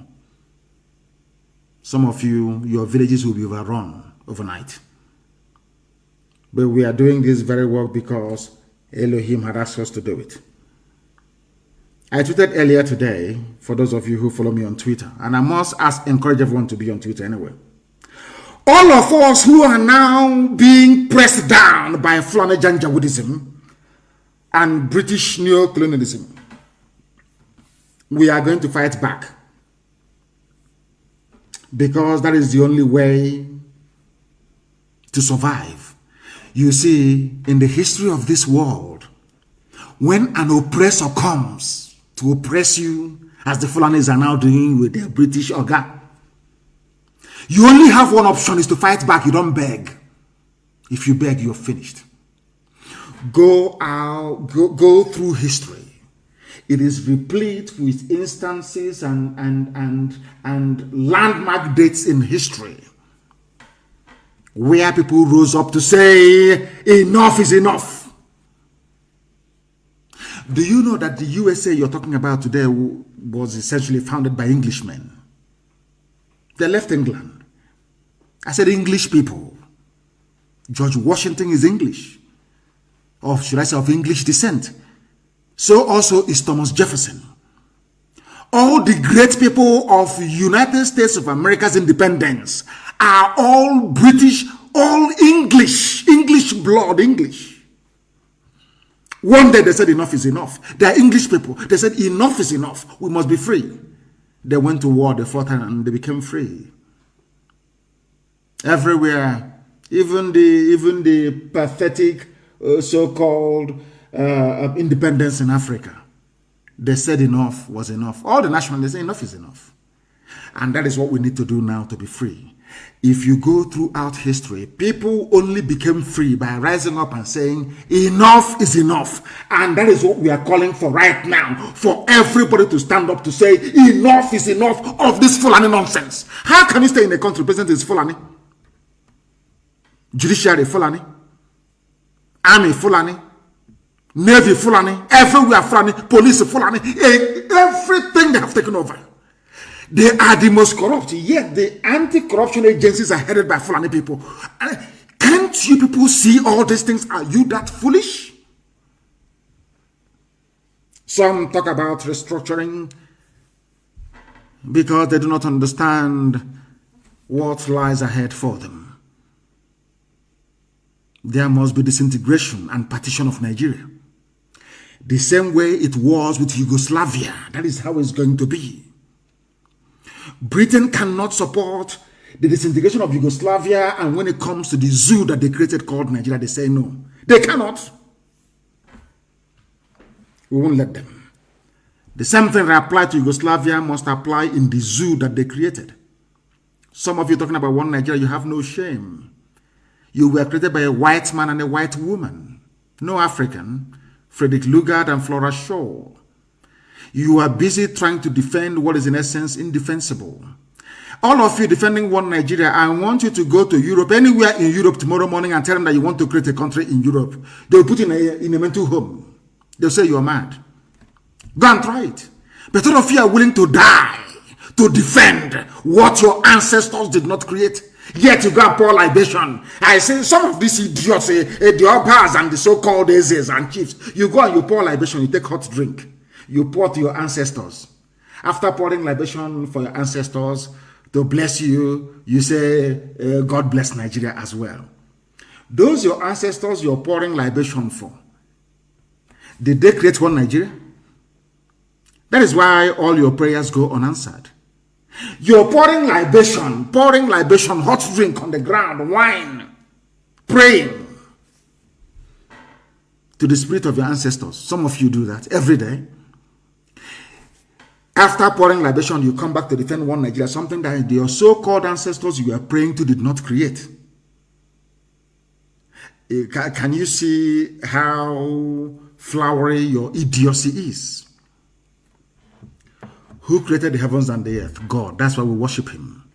Some of you, your villages will be overrun overnight. But we are doing this very work because Elohim had asked us to do it. I tweeted earlier today, for those of you who follow me on Twitter, and I must encourage everyone to be on Twitter anyway. All of us who are now being pressed down by Fulani Janjaweedism and British neo-colonialism, we are going to fight back. Because that is the only way to survive. You see, in the history of this world, when an oppressor comes to oppress you, as the Fulanis are now doing with their British Oga, you only have one option, is to fight back. You don't beg. If you beg, you're finished. Go through history. It is replete with instances and landmark dates in history where people rose up to say, enough is enough. Do you know that the USA you're talking about today was essentially founded by Englishmen? They left England. I said English people. George Washington is English. Or should I say of English descent. So also is Thomas Jefferson. All the great people of United States of America's independence are all British, all English, English blood, English. One day they said enough is enough. They are English people. They said enough is enough. We must be free. They went to war, they fought, and they became free. Everywhere, even the pathetic so-called independence in Africa, they said enough was enough. All the nationalists say enough is enough. And that is what we need to do now to be free. If you go throughout history, people only became free by rising up and saying enough is enough. And that is what we are calling for right now, for everybody to stand up to say enough is enough of this Fulani nonsense. How can you stay in a country president is Fulani, judiciary Fulani, army Fulani, navy Fulani, everywhere Fulani, police Fulani, everything they have taken over. They are the most corrupt, yet the anti-corruption agencies are headed by Fulani people. Can't you people see all these things? Are you that foolish? Some talk about restructuring because they do not understand what lies ahead for them. There must be disintegration and partition of Nigeria. The same way it was with Yugoslavia. That is how it's going to be. Britain cannot support the disintegration of Yugoslavia, and when it comes to the zoo that they created called Nigeria, they say no. They cannot. We won't let them. The same thing that applied to Yugoslavia must apply in the zoo that they created. Some of you talking about one Nigeria, you have no shame. You were created by a white man and a white woman. No African. Frederick Lugard and Flora Shaw. You are busy trying to defend what is in essence indefensible. All of you defending one Nigeria, I want you to go to Europe, anywhere in Europe tomorrow morning and tell them that you want to create a country in Europe. They'll put you in a mental home. They'll say you're mad. Go and try it. But all of you are willing to die to defend what your ancestors did not create. Yet you go and pour libation. I say some of these idiots, the Obas and the so-called Ezes and chiefs, you go and you pour libation, you take hot drink. You pour to your ancestors. After pouring libation for your ancestors to bless you, you say, God bless Nigeria as well. Those your ancestors you're pouring libation for, did they create one Nigeria? That is why all your prayers go unanswered. You're pouring libation, hot drink on the ground, wine, praying to the spirit of your ancestors. Some of you do that every day. After pouring libation, you come back to defend one Nigeria, something that your so-called ancestors you are praying to did not create. Can you see how flowery your idiocy is? Who created the heavens and the earth? God. That's why we worship him.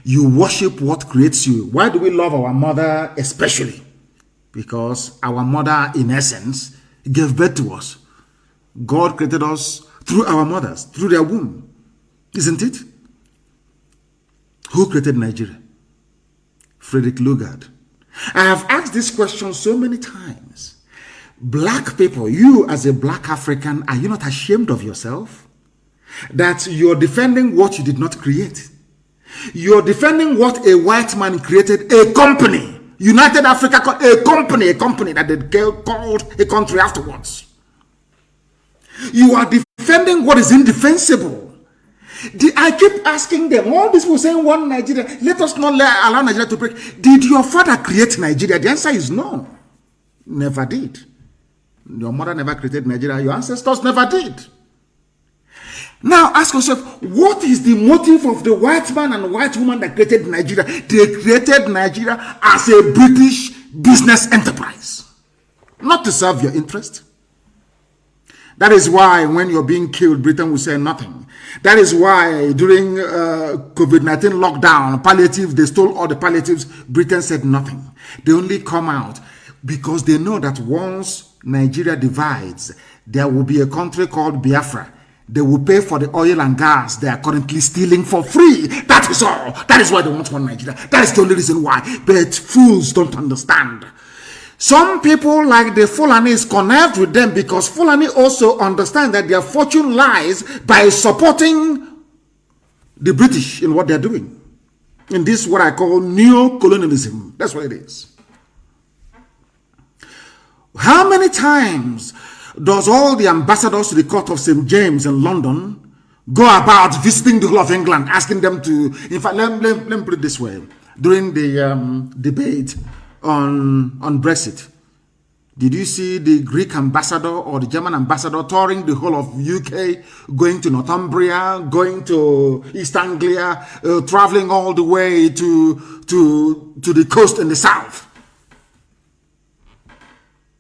You worship what creates you. Why do we love our mother especially? Because our mother, in essence, gave birth to us. God created us through our mothers, through their womb. Isn't it? Who created Nigeria? Frederick Lugard. I have asked this question so many times. Black people, you as a black African, are you not ashamed of yourself? That you're defending what you did not create. You're defending what a white man created, a company. United Africa, a company that they called a country afterwards. You are defending what is indefensible. I keep asking them, all these people saying one Nigeria, let us not allow Nigeria to break. Did your father create Nigeria? The answer is no. Never did. Your mother never created Nigeria. Your ancestors never did. Now ask yourself, what is the motive of the white man and white woman that created Nigeria? They created Nigeria as a British business enterprise, not to serve your interest. That is why when you're being killed, Britain will say nothing. That is why during COVID-19 lockdown, palliative, they stole all the palliatives, Britain said nothing. They only come out because they know that once Nigeria divides, there will be a country called Biafra. They will pay for the oil and gas they are currently stealing for free. That is all. That is why they want one Nigeria. That is the only reason why. But fools don't understand. Some people like the Fulanis connect with them because Fulani also understand that their fortune lies by supporting the British in what they're doing. And this is what I call neo-colonialism. That's what it is. How many times does all the ambassadors to the court of St. James in London go about visiting the whole of England, asking them to, in fact, let me put it this way. During the debate on Brexit, did you see the Greek ambassador or the German ambassador touring the whole of UK, going to Northumbria, going to East Anglia, traveling all the way to the coast in the south?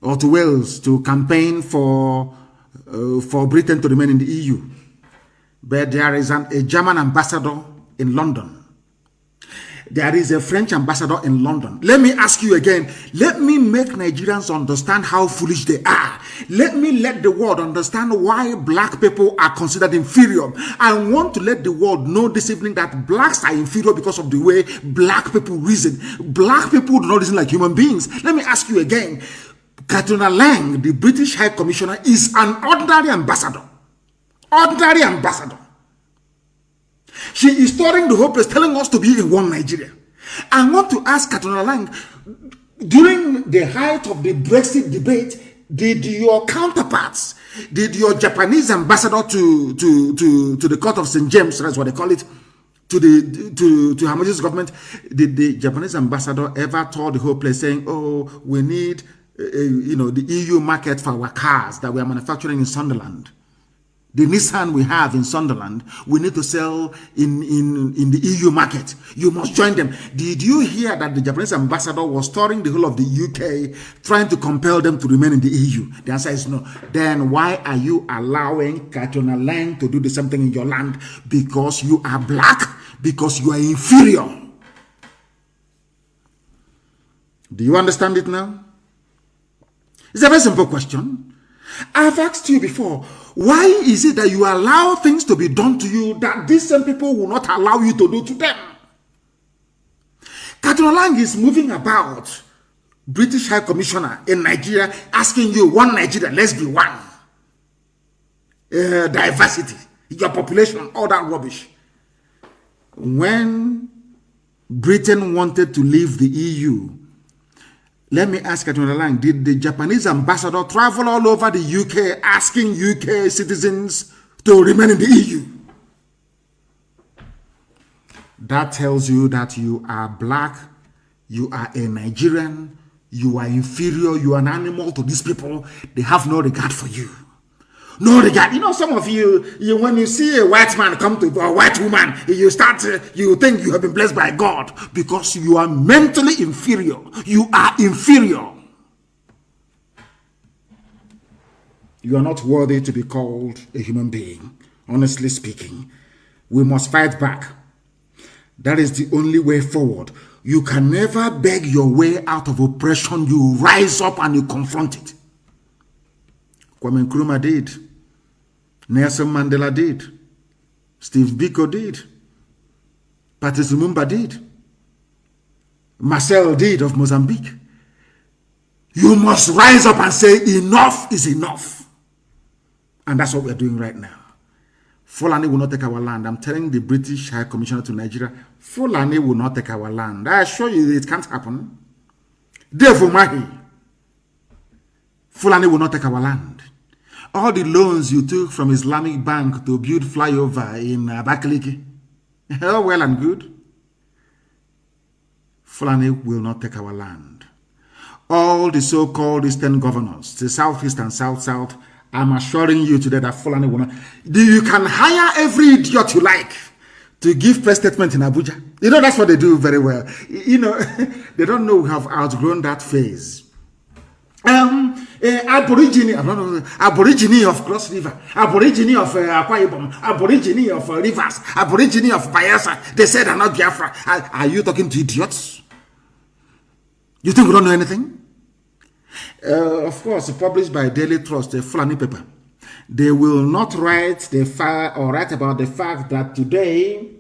Or to Wales to campaign for Britain to remain in the EU. But there is a German ambassador in London. There is a French ambassador in London. Let me ask you again. Let me make Nigerians understand how foolish they are. Let me let the world understand why black people are considered inferior. I want to let the world know this evening that blacks are inferior because of the way black people reason. Black people do not reason like human beings. Let me ask you again. Katrina Lang, the British High Commissioner, is an ordinary ambassador. Ordinary ambassador. She is touring the whole place, telling us to be in one Nigeria. I want to ask Katrina Lang, during the height of the Brexit debate, did your counterparts, did your Japanese ambassador to the court of St. James, that's what they call it, to Her Majesty's government, did the Japanese ambassador ever tour the whole place saying, oh, we need the EU market for our cars that we are manufacturing in Sunderland? The Nissan we have in Sunderland, we need to sell in the EU market. You must join them. Did you hear that the Japanese ambassador was touring the whole of the UK, trying to compel them to remain in the EU? The answer is no. Then why are you allowing Katrina Lang to do the same thing in your land? Because you are black, because you are inferior. Do you understand it now? It's a very simple question. I've asked you before, why is it that you allow things to be done to you that these same people will not allow you to do to them? Katrina Lang is moving about, British High Commissioner in Nigeria, asking you, one Nigeria, let's be one. Diversity, your population, all that rubbish. When Britain wanted to leave the EU, let me ask Katrina Lang, did the Japanese ambassador travel all over the UK asking UK citizens to remain in the EU? That tells you that you are black, you are a Nigerian, you are inferior, you are an animal to these people. They have no regard for you. No regard. You know, some of you when you see a white man come to a white woman, you think you have been blessed by God because you are mentally inferior. You are inferior. You are not worthy to be called a human being. Honestly speaking, we must fight back. That is the only way forward. You can never beg your way out of oppression. You rise up and you confront it. Kwame Nkrumah did. Nelson Mandela did. Steve Biko did. Patrice Lumumba did. Marcel did of Mozambique. You must rise up and say enough is enough. And that's what we're doing right now. Fulani will not take our land. I'm telling the British High Commissioner to Nigeria, Fulani will not take our land. I assure you it can't happen. Devumahi, Fulani will not take our land. All the loans you took from Islamic Bank to build flyover in Abakaliki, well and good. Fulani will not take our land. All the so-called Eastern governors, the Southeast and South-South, I'm assuring you today that Fulani will not. You can hire every idiot you like to give press statement in Abuja. You know, that's what they do very well. You know, they don't know we have outgrown that phase. Aborigine, I don't know, Aborigine of Cross River, Aborigine of Akwa Ibom, Aborigine of Rivers, Aborigine of Bayelsa. They said they're not Biafra. Are you talking to idiots? You think we don't know anything? Of course, published by Daily Trust, the Fulani paper. They will not write write about the fact that today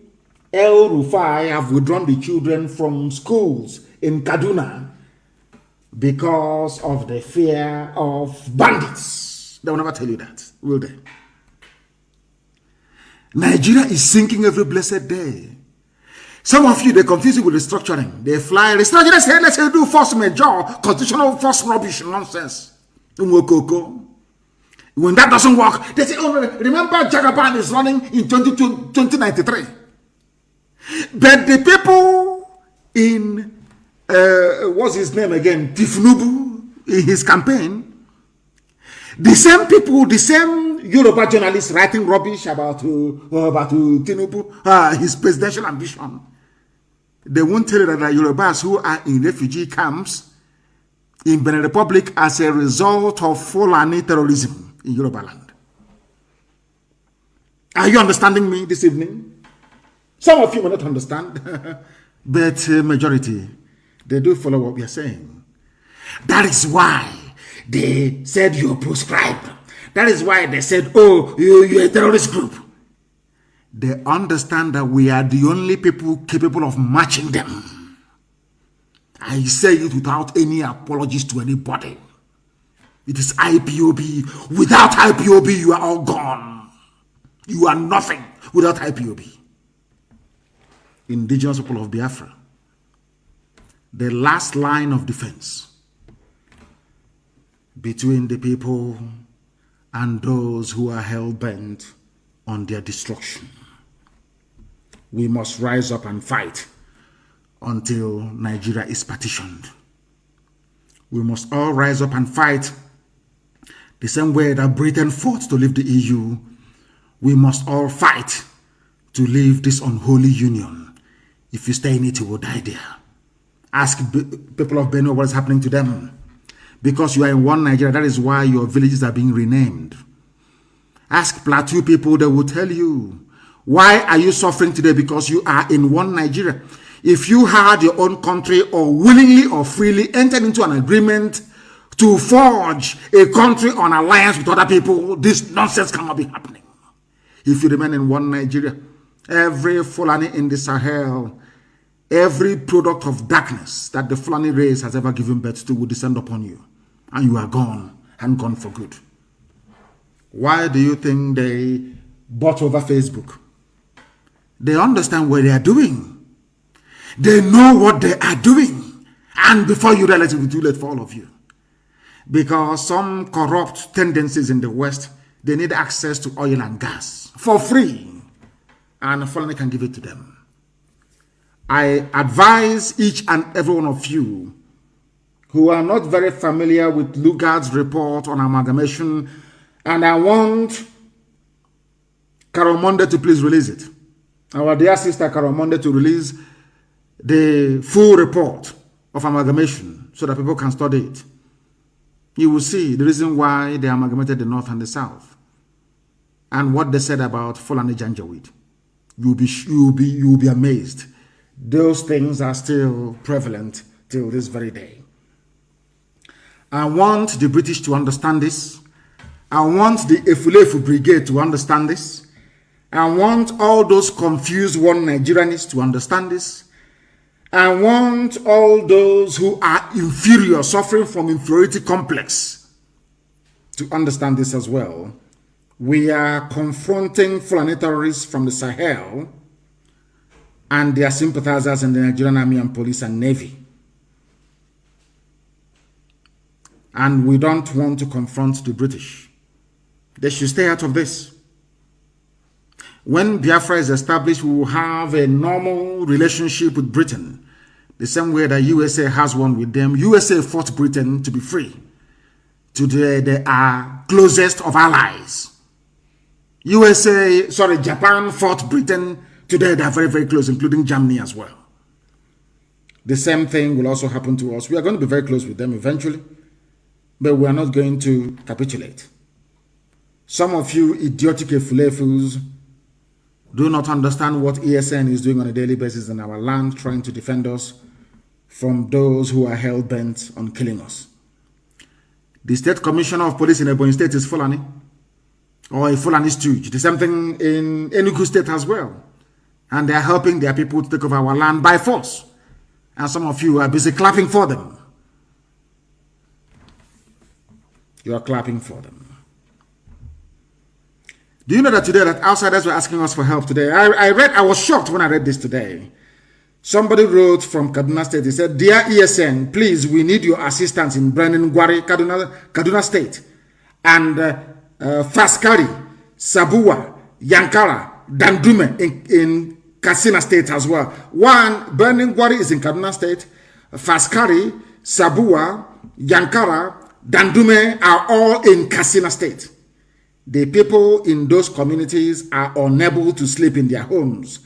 El Rufai have withdrawn the children from schools in Kaduna because of the fear of bandits. They will never tell you that, will they? Nigeria is sinking every blessed day. Some of you, they confuse it with restructuring. They fly restructuring. Let's say do force major, constitutional force rubbish nonsense. When that doesn't work, they say, oh, remember Jagaban is running in 2093. But the people in, what's his name again, Tifnubu, in his campaign, the same people, the same Yoruba journalists writing rubbish about Tinubu, his presidential ambition. They won't tell you that the Yorubas who are in refugee camps in Benin Republic as a result of Fulani terrorism in Yoruba land. Are you understanding me this evening? Some of you may not understand, but majority, they do follow what we are saying. That is why they said you're proscribed. That is why they said, oh, you're a terrorist group. They understand that we are the only people capable of matching them. I say it without any apologies to anybody. It is IPOB. Without IPOB, you are all gone. You are nothing without IPOB. Indigenous people of Biafra. The last line of defense between the people and those who are hell-bent on their destruction. We must rise up and fight until Nigeria is partitioned. We must all rise up and fight the same way that Britain fought to leave the EU. We must all fight to leave this unholy union. If you stay in it, you will die there. Ask people of Benue what is happening to them. Because you are in one Nigeria, that is why your villages are being renamed. Ask Plateau people, they will tell you. Why are you suffering today? Because you are in one Nigeria. If you had your own country or willingly or freely entered into an agreement to forge a country on alliance with other people, this nonsense cannot be happening. If you remain in one Nigeria, every Fulani in the Sahel, every product of darkness that the Fulani race has ever given birth to will descend upon you. And you are gone, and gone for good. Why do you think they bought over Facebook? They understand what they are doing. They know what they are doing. And before you realize it, will be too late for all of you. Because some corrupt tendencies in the West, they need access to oil and gas for free. And Fulani can give it to them. I advise each and every one of you who are not very familiar with Lugard's report on amalgamation, and I want Carol Monday to please release it. Our dear sister Carol Monday to release the full report of amalgamation so that people can study it. You will see the reason why they amalgamated the North and the South and what they said about Fulani Janjaweed. You'll be amazed. Those things are still prevalent till this very day. I want the British to understand this. I want the Efulefu Brigade to understand this. I want all those confused one Nigerianists to understand this. I want all those who are inferior, suffering from inferiority complex, to understand this as well. We are confronting Fulani terrorists from the Sahel and their sympathizers in the Nigerian Army and Police and Navy. And we don't want to confront the British. They should stay out of this. When Biafra is established, we will have a normal relationship with Britain, the same way that USA has one with them. USA fought Britain to be free. Today, they are closest of allies. Japan fought Britain. Today, they are very, very close, including Germany as well. The same thing will also happen to us. We are going to be very close with them eventually, but we are not going to capitulate. Some of you idiotic fools do not understand what ESN is doing on a daily basis in our land, trying to defend us from those who are hell-bent on killing us. The State Commissioner of Police in Ebonyi State is Fulani, or a Fulani stooge. The same thing in Enugu State as well. And they are helping their people to take over our land by force. And some of you are busy clapping for them. You are clapping for them. Do you know that today that outsiders were asking us for help today? I was shocked when I read this today. Somebody wrote from Kaduna State. He said, "Dear ESN, please, we need your assistance in Brandon Gwari, Kaduna State, and Faskari, Sabuwa, Yankara, Dandume in Katsina State as well." One, Brandon Gwari is in Kaduna State. Faskari, Sabuwa, Yankara, Dandume are all in Katsina State. The people in those communities are unable to sleep in their homes.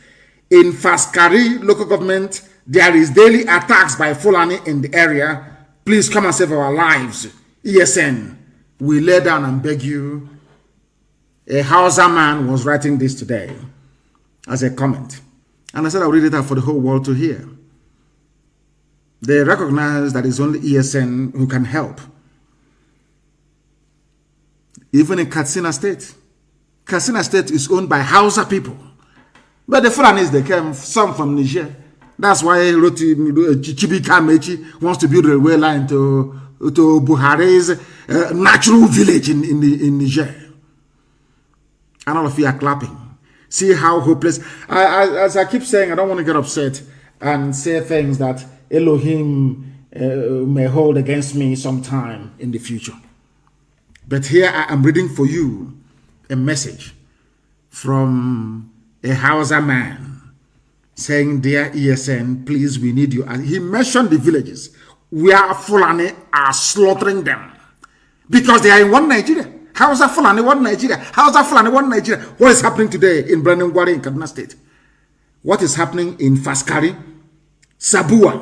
In Faskari local government, there is daily attacks by Fulani in the area. Please come and save our lives. ESN, we lay down and beg you. A Hausa man was writing this today as a comment. And I said I'll read it out for the whole world to hear. They recognize that it's only ESN who can help. Even in Katsina State. Katsina State is owned by Hausa people. But the Fulanis, they came, some from Niger. That's why Chibika Mechi wants to build a railway line to Buhari's natural village in Niger. And all of you are clapping. See how hopeless. As I keep saying, I don't want to get upset and say things that Elohim may hold against me sometime in the future. But here I am reading for you a message from a Hausa man saying, "Dear ESN, please, we need you." And he mentioned the villages where Fulani are slaughtering them because they are in one Nigeria. Hausa Fulani, one Nigeria. Hausa Fulani, one Nigeria. What is happening today in Brandon Gwari in Kaduna State? What is happening in Faskari, Sabuwa,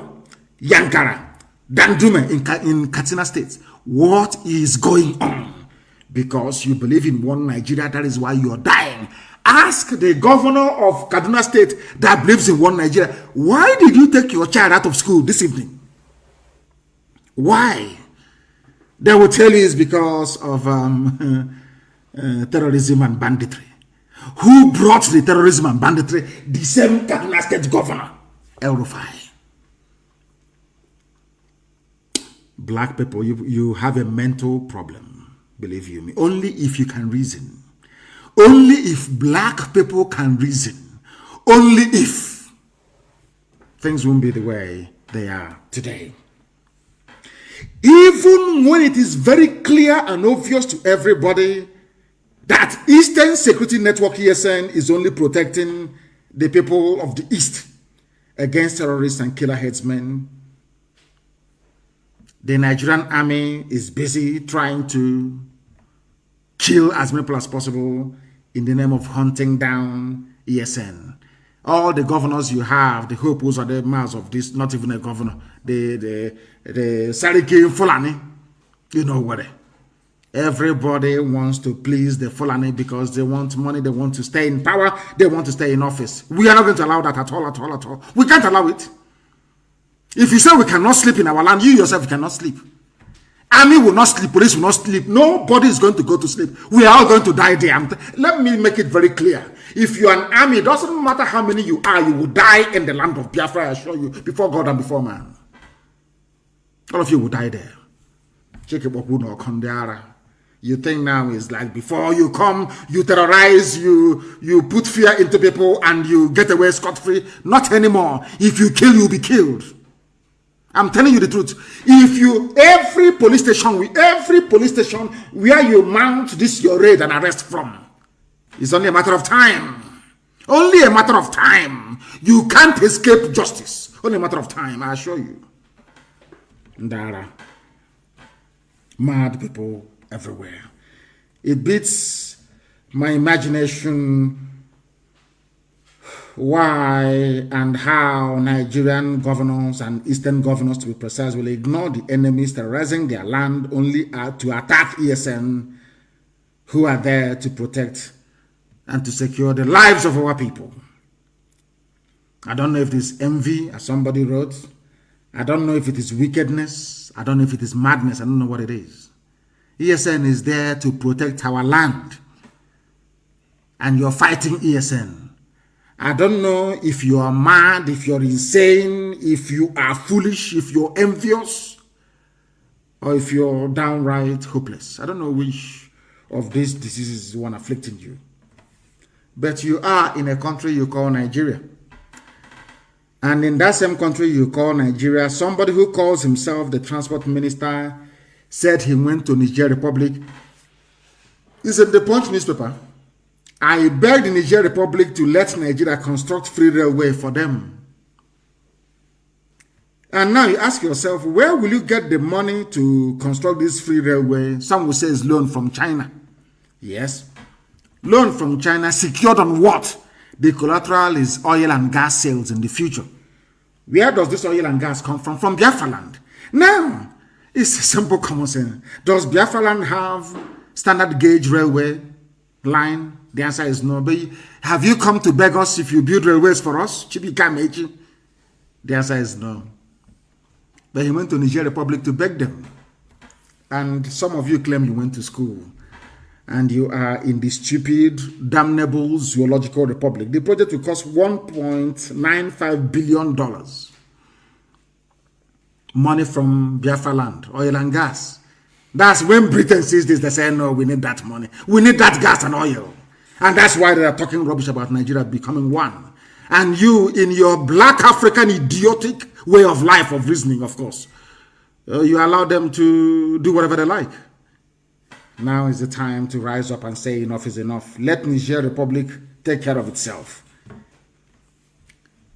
Yankara, Dandume in Katsina State? What is going on? Because you believe in one Nigeria, that is why you are dying. Ask the governor of Kaduna State that believes in one Nigeria, why did you take your child out of school this evening? Why? They will tell you it's because of terrorism and banditry. Who brought the terrorism and banditry? The same Kaduna State governor, El Rufai. Black people, you have a mental problem. Believe you me, only if you can reason. Only if black people can reason. Only if things won't be the way they are today. Even when it is very clear and obvious to everybody that Eastern Security Network ESN is only protecting the people of the East against terrorists and killer headsmen, the Nigerian army is busy trying to kill as many people as possible in the name of hunting down ESN. All the governors you have, the hopes are the mouths of this, not even a governor, the Sariki Fulani, you know what? Everybody wants to please the Fulani because they want money, they want to stay in power, they want to stay in office. We are not going to allow that at all. We can't allow it. If you say we cannot sleep in our land, you yourself cannot sleep. Army will not sleep. Police will not sleep. Nobody is going to go to sleep. We are all going to die there. Let me make it very clear. If you are an army, it doesn't matter how many you are, you will die in the land of Biafra, I assure you, before God and before man. All of you will die there. You think now is like before you come, you terrorize, you put fear into people and you get away scot-free. Not anymore. If you kill, you'll be killed. I'm telling you the truth. If every police station where you mount this your raid and arrest from, it's only a matter of time. Only a matter of time. You can't escape justice. Only a matter of time, I assure you. Ndara. Mad people everywhere. It beats my imagination why and how Nigerian governors and Eastern governors, to be precise, will ignore the enemies terrorizing their land only to attack ESN, who are there to protect and to secure the lives of our people. I don't know if it is envy, as somebody wrote. I don't know if it is wickedness. I don't know if it is madness. I don't know what it is. ESN is there to protect our land. And you're fighting ESN. I don't know if you are mad, if you're insane, if you are foolish, if you're envious, or if you're downright hopeless. I don't know which of these diseases is the one afflicting you. But you are in a country you call Nigeria. And in that same country you call Nigeria, somebody who calls himself the transport minister said he went to Niger Republic. It's in the Punch newspaper. I begged the Niger Republic to let Nigeria construct free railway for them. And now you ask yourself, where will you get the money to construct this free railway? Some will say it's loan from China. Yes. Loan from China secured on what? The collateral is oil and gas sales in the future. Where does this oil and gas come from? From Biafra land. Now, it's a simple common sense. Does Biafra land have standard gauge railway line? The answer is no. But have you come to beg us if you build railways for us? The answer is no. But he went to Niger Republic to beg them. And some of you claim you went to school. And you are in the stupid, damnable zoological republic. The project will cost $1.95 billion. Money from Biafra land, oil and gas. That's when Britain sees this, they say, no, we need that money. We need that gas and oil. And that's why they are talking rubbish about Nigeria becoming one. And you, in your black African idiotic way of life, of reasoning, of course, you allow them to do whatever they like. Now is the time to rise up and say enough is enough. Let Niger Republic take care of itself.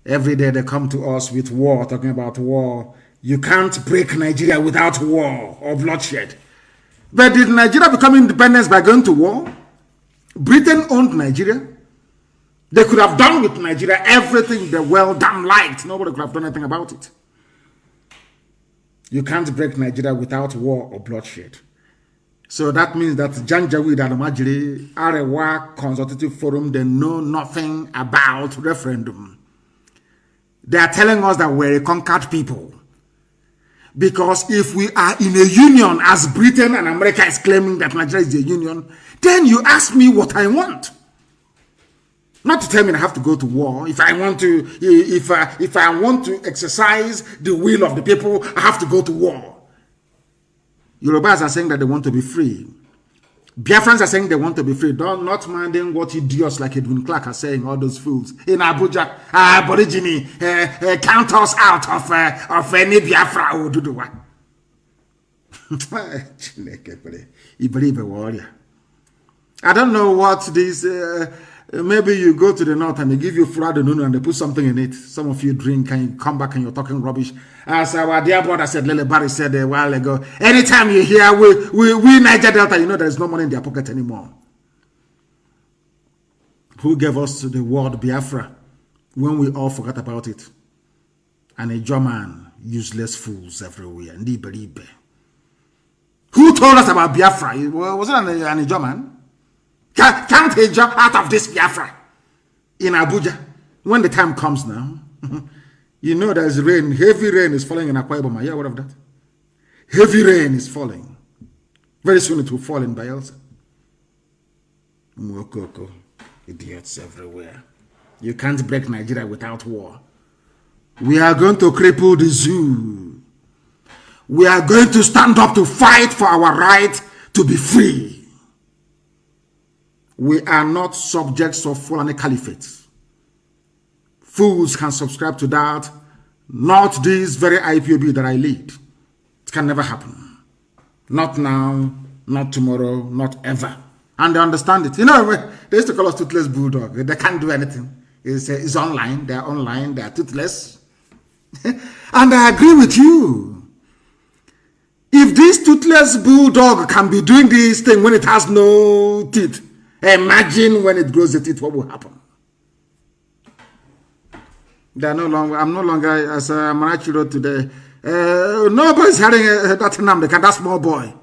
Every day they come to us with war, talking about war. You can't break Nigeria without war or bloodshed. But did Nigeria become independent by going to war? Britain owned Nigeria. They could have done with Nigeria everything they well damn liked. Nobody could have done anything about it. You can't break Nigeria without war or bloodshed. So that means that Janjaweed and Almajiri, Arewa Consultative Forum, they know nothing about referendum. They are telling us that we're a conquered people. Because if we are in a union, as Britain and America is claiming that Nigeria is a union, then you ask me what I want. Not to tell me I have to go to war. If I want to, if I want to exercise the will of the people, I have to go to war. Yorubas are saying that they want to be free. Biafrans are saying they want to be free. Not minding what idiots like Edwin Clark are saying, all those fools. In Abuja, Aborigine, count us out of any Biafra or Duduwa. I don't know what this... maybe you go to the north and they give you fried noon and they put something in it. Some of you drink and you come back and you're talking rubbish. As our dear brother said, Lele Barry said a while ago, anytime you hear we Niger Delta, you know there's no money in their pocket anymore. Who gave us the word Biafra when we all forgot about it? And a German, useless fools everywhere. Who told us about Biafra? Was it an German? Can't a jump out of this Biafra in Abuja when the time comes now? You know there's rain, heavy rain is falling in Akwa Ibom. Yeah, what of that? Heavy rain is falling. Very soon it will fall in Bayelsa. Mwokoko. Idiots everywhere. You can't break Nigeria without war. We are going to cripple the zoo. We are going to stand up to fight for our right to be free. We are not subjects of Fulani Caliphate. Fools can subscribe to that. Not this very IPOB that I lead. It can never happen. Not now, not tomorrow, not ever. And they understand it. You know, they used to call us toothless bulldog. They can't do anything. It's online. They're online. They're toothless. And I agree with you. If this toothless bulldog can be doing this thing when it has no teeth, imagine when it grows the teeth, what will happen? They are no longer, I'm no longer, as Marachi wrote today, nobody's having that Nnamdi, that small boy.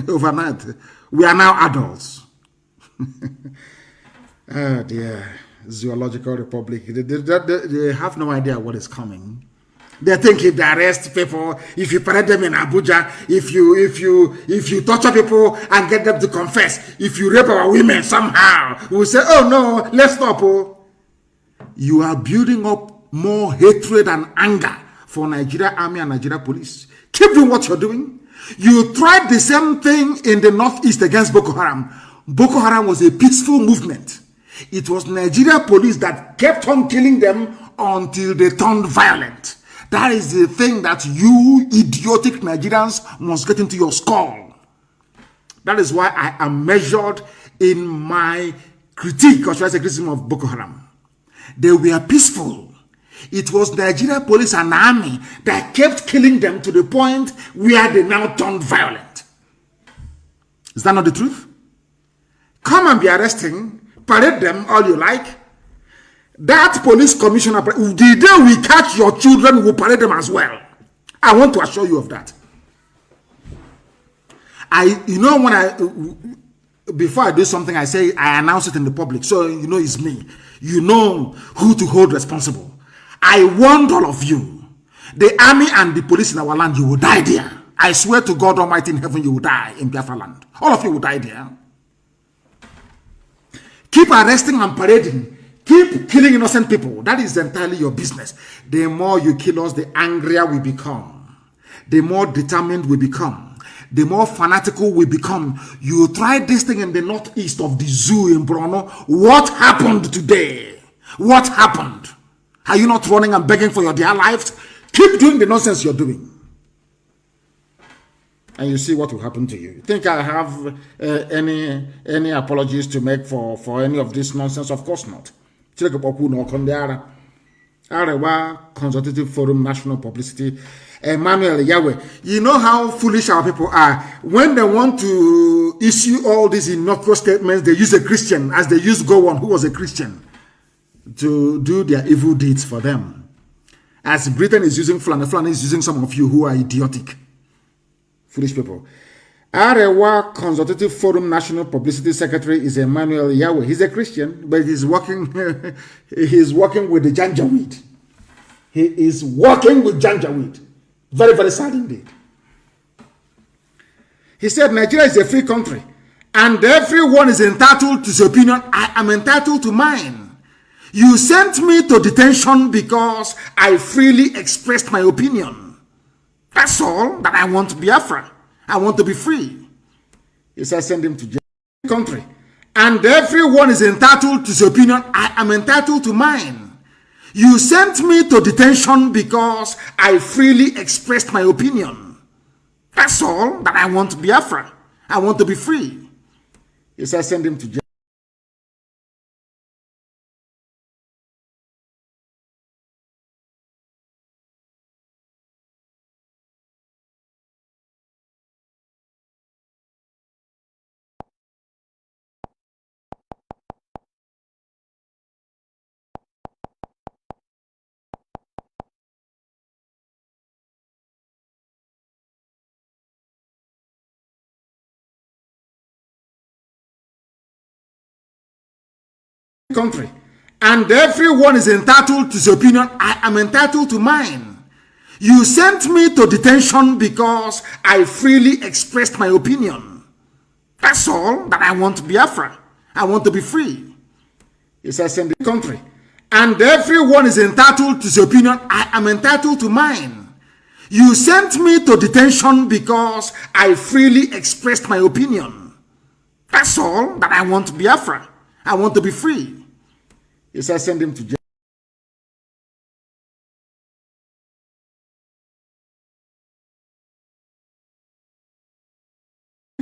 Overnight. We are now adults. Oh dear. Zoological Republic. They have no idea what is coming. They think if they arrest people, if you parade them in Abuja, if you torture people and get them to confess, if you rape our women somehow, we'll say, oh no, let's stop. Oh. You are building up more hatred and anger for Nigeria Army and Nigeria Police. Keep doing what you're doing. You tried the same thing in the Northeast against Boko Haram. Boko Haram was a peaceful movement. It was Nigeria Police that kept on killing them until they turned violent. That is the thing that you idiotic Nigerians must get into your skull. That is why I am measured in my critique, or should I say criticism, of Boko Haram. They were peaceful. It was Nigeria Police and Army that kept killing them to the point where they now turned violent. Is that not the truth? Come and be arresting, parade them all you like. That police commissioner, the day we catch your children, we will parade them as well. I want to assure you of that. Before I do something, I say, I announce it in the public. So, you know, it's me. You know who to hold responsible. I warned all of you. The army and the police in our land, you will die there. I swear to God Almighty in heaven, you will die in Biafra land. All of you will die there. Keep arresting and parading. Keep killing innocent people. That is entirely your business. The more you kill us, the angrier we become. The more determined we become. The more fanatical we become. You tried this thing in the northeast of the zoo in Borno. What happened today? What happened? Are you not running and begging for your dear lives? Keep doing the nonsense you're doing. And you see what will happen to you. You think I have any apologies to make for any of this nonsense? Of course not. Arewa Consultative Forum National Publicity, Emmanuel Yahweh. You know how foolish our people are. When they want to issue all these innocuous statements, they use a Christian, as they used Gowon, who was a Christian, to do their evil deeds for them. As Britain is using Fulani is using some of you who are idiotic. Foolish people. Arewa Consultative Forum National Publicity Secretary is Emmanuel Yahweh. He's a Christian, but he's working he's working with the Janjaweed. He is working with Janjaweed. Very, very sad indeed. He said Nigeria is a free country and everyone is entitled to his opinion. I am entitled to mine. You sent me to detention because I freely expressed my opinion. That's all that I want to be Biafra. I want to be free. He said, send him to jail. Country. And everyone is entitled to his opinion. I am entitled to mine. You sent me to detention because I freely expressed my opinion. That's all that I want to be Biafra. I want to be free. He said, send him to jail. Country. And everyone is entitled to his opinion. I am entitled to mine. You sent me to detention because I freely expressed my opinion. That's all that I want Biafra. I want to be free. He says in the country. And everyone is entitled to his opinion. I am entitled to mine. You sent me to detention because I freely expressed my opinion. That's all that I want Biafra. I want to be free. He says send him to jail.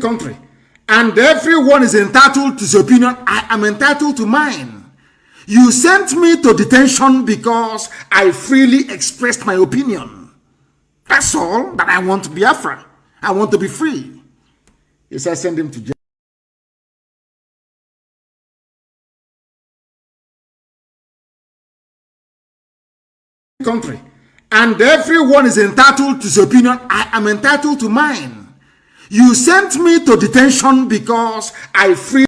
Country. And everyone is entitled to his opinion. I am entitled to mine. You sent me to detention because I freely expressed my opinion. That's all that I want Biafra. I want to be free. He says send him to jail. Country. And everyone is entitled to his opinion. I am entitled to mine. You sent me to detention because I freely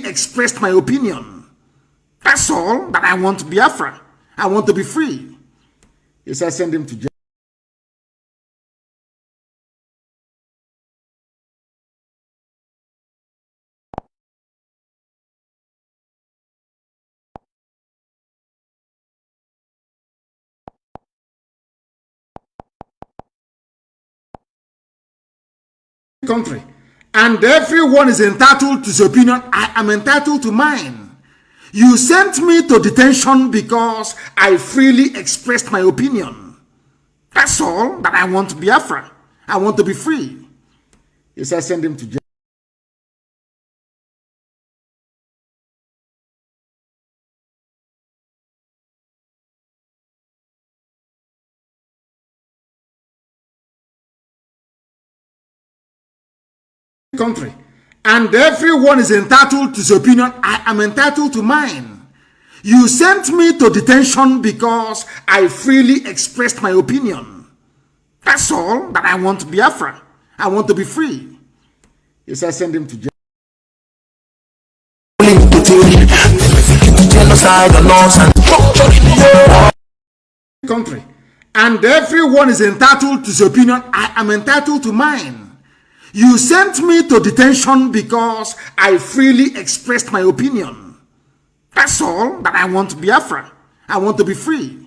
expressed my opinion. That's all that I want Biafra. I want to be free. He says send him to jail. Country. And everyone is entitled to his opinion. I am entitled to mine. You sent me to detention because I freely expressed my opinion. That's all that I want Biafra. I want to be free. He says send him to jail. Country. And everyone is entitled to his opinion. I am entitled to mine. You sent me to detention because I freely expressed my opinion. That's all that I want Biafra. I want to be free. He says send him to jail. Country. And everyone is entitled to his opinion. I am entitled to mine. You sent me to detention because I freely expressed my opinion. That's all that I want Biafra. I want to be free.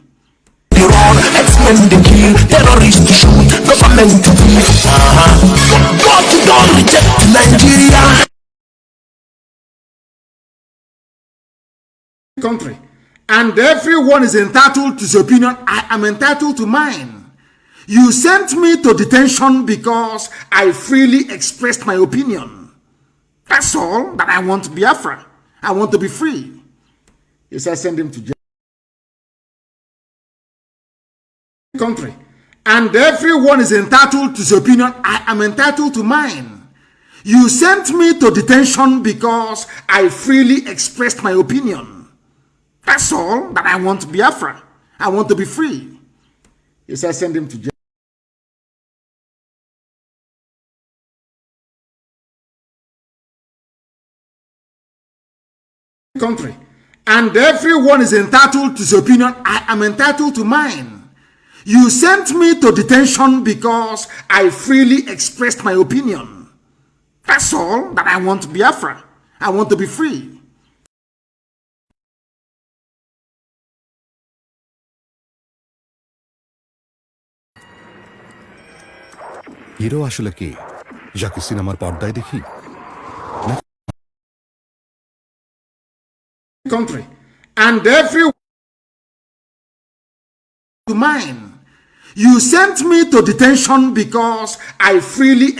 Extend the kill, terrorists to shoot, government to kill. But you don't reject Nigeria. Country. And everyone is entitled to his opinion. I am entitled to mine. You sent me to detention because I freely expressed my opinion. That's all that I want Biafra. I want to be free. He says send him to jail. Country. And everyone is entitled to his opinion. I am entitled to mine. You sent me to detention because I freely expressed my opinion. That's all that I want Biafra. I want to be free. He says send him to jail. Country. And everyone is entitled to his opinion. I am entitled to mine. You sent me to detention because I freely expressed my opinion. That's all that I want Biafra. I want to be free. Hero আসলে কে, যাকে সিনেমার পর্দায় দেখি? Country. And everyone to mine. You sent me to detention because I freely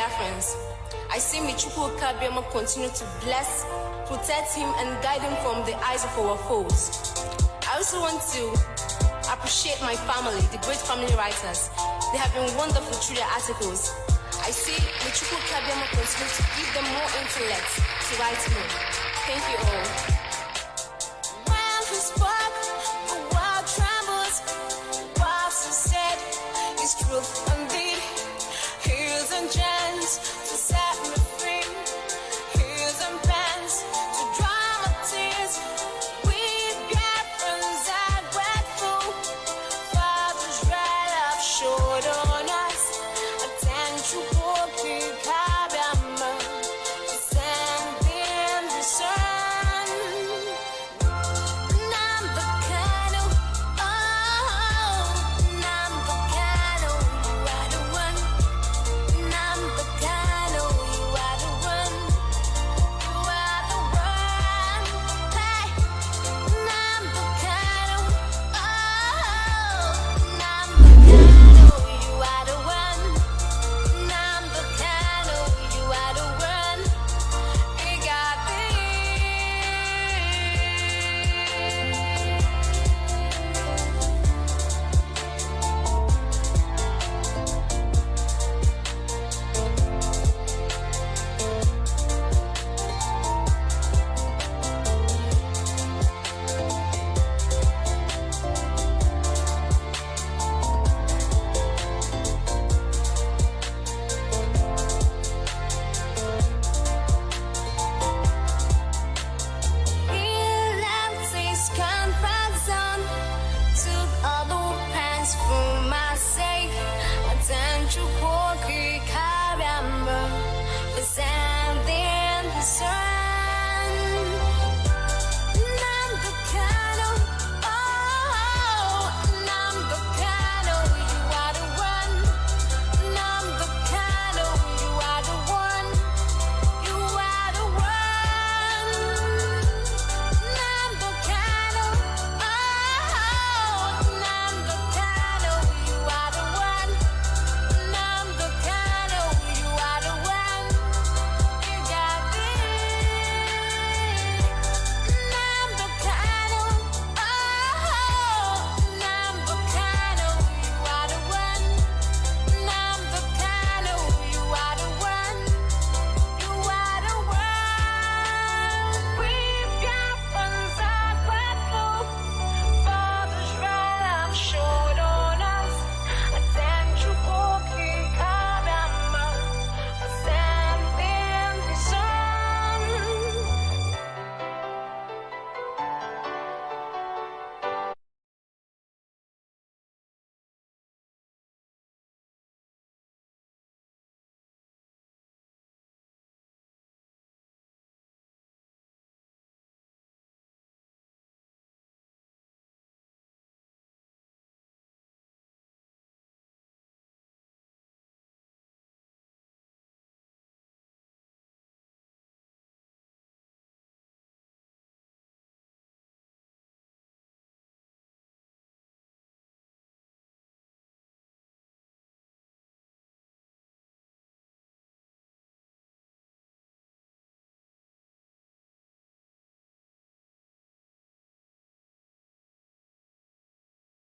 Biafrans. I see Michukwu Kabiama continue to bless, protect him, and guide him from the eyes of our foes. I also want to appreciate my family, the great family writers. They have been wonderful through their articles. I see Michukwu Kabiama continue to give them more intellect to write more. Thank you all. When he spoke, the world trembles. What he said is truth.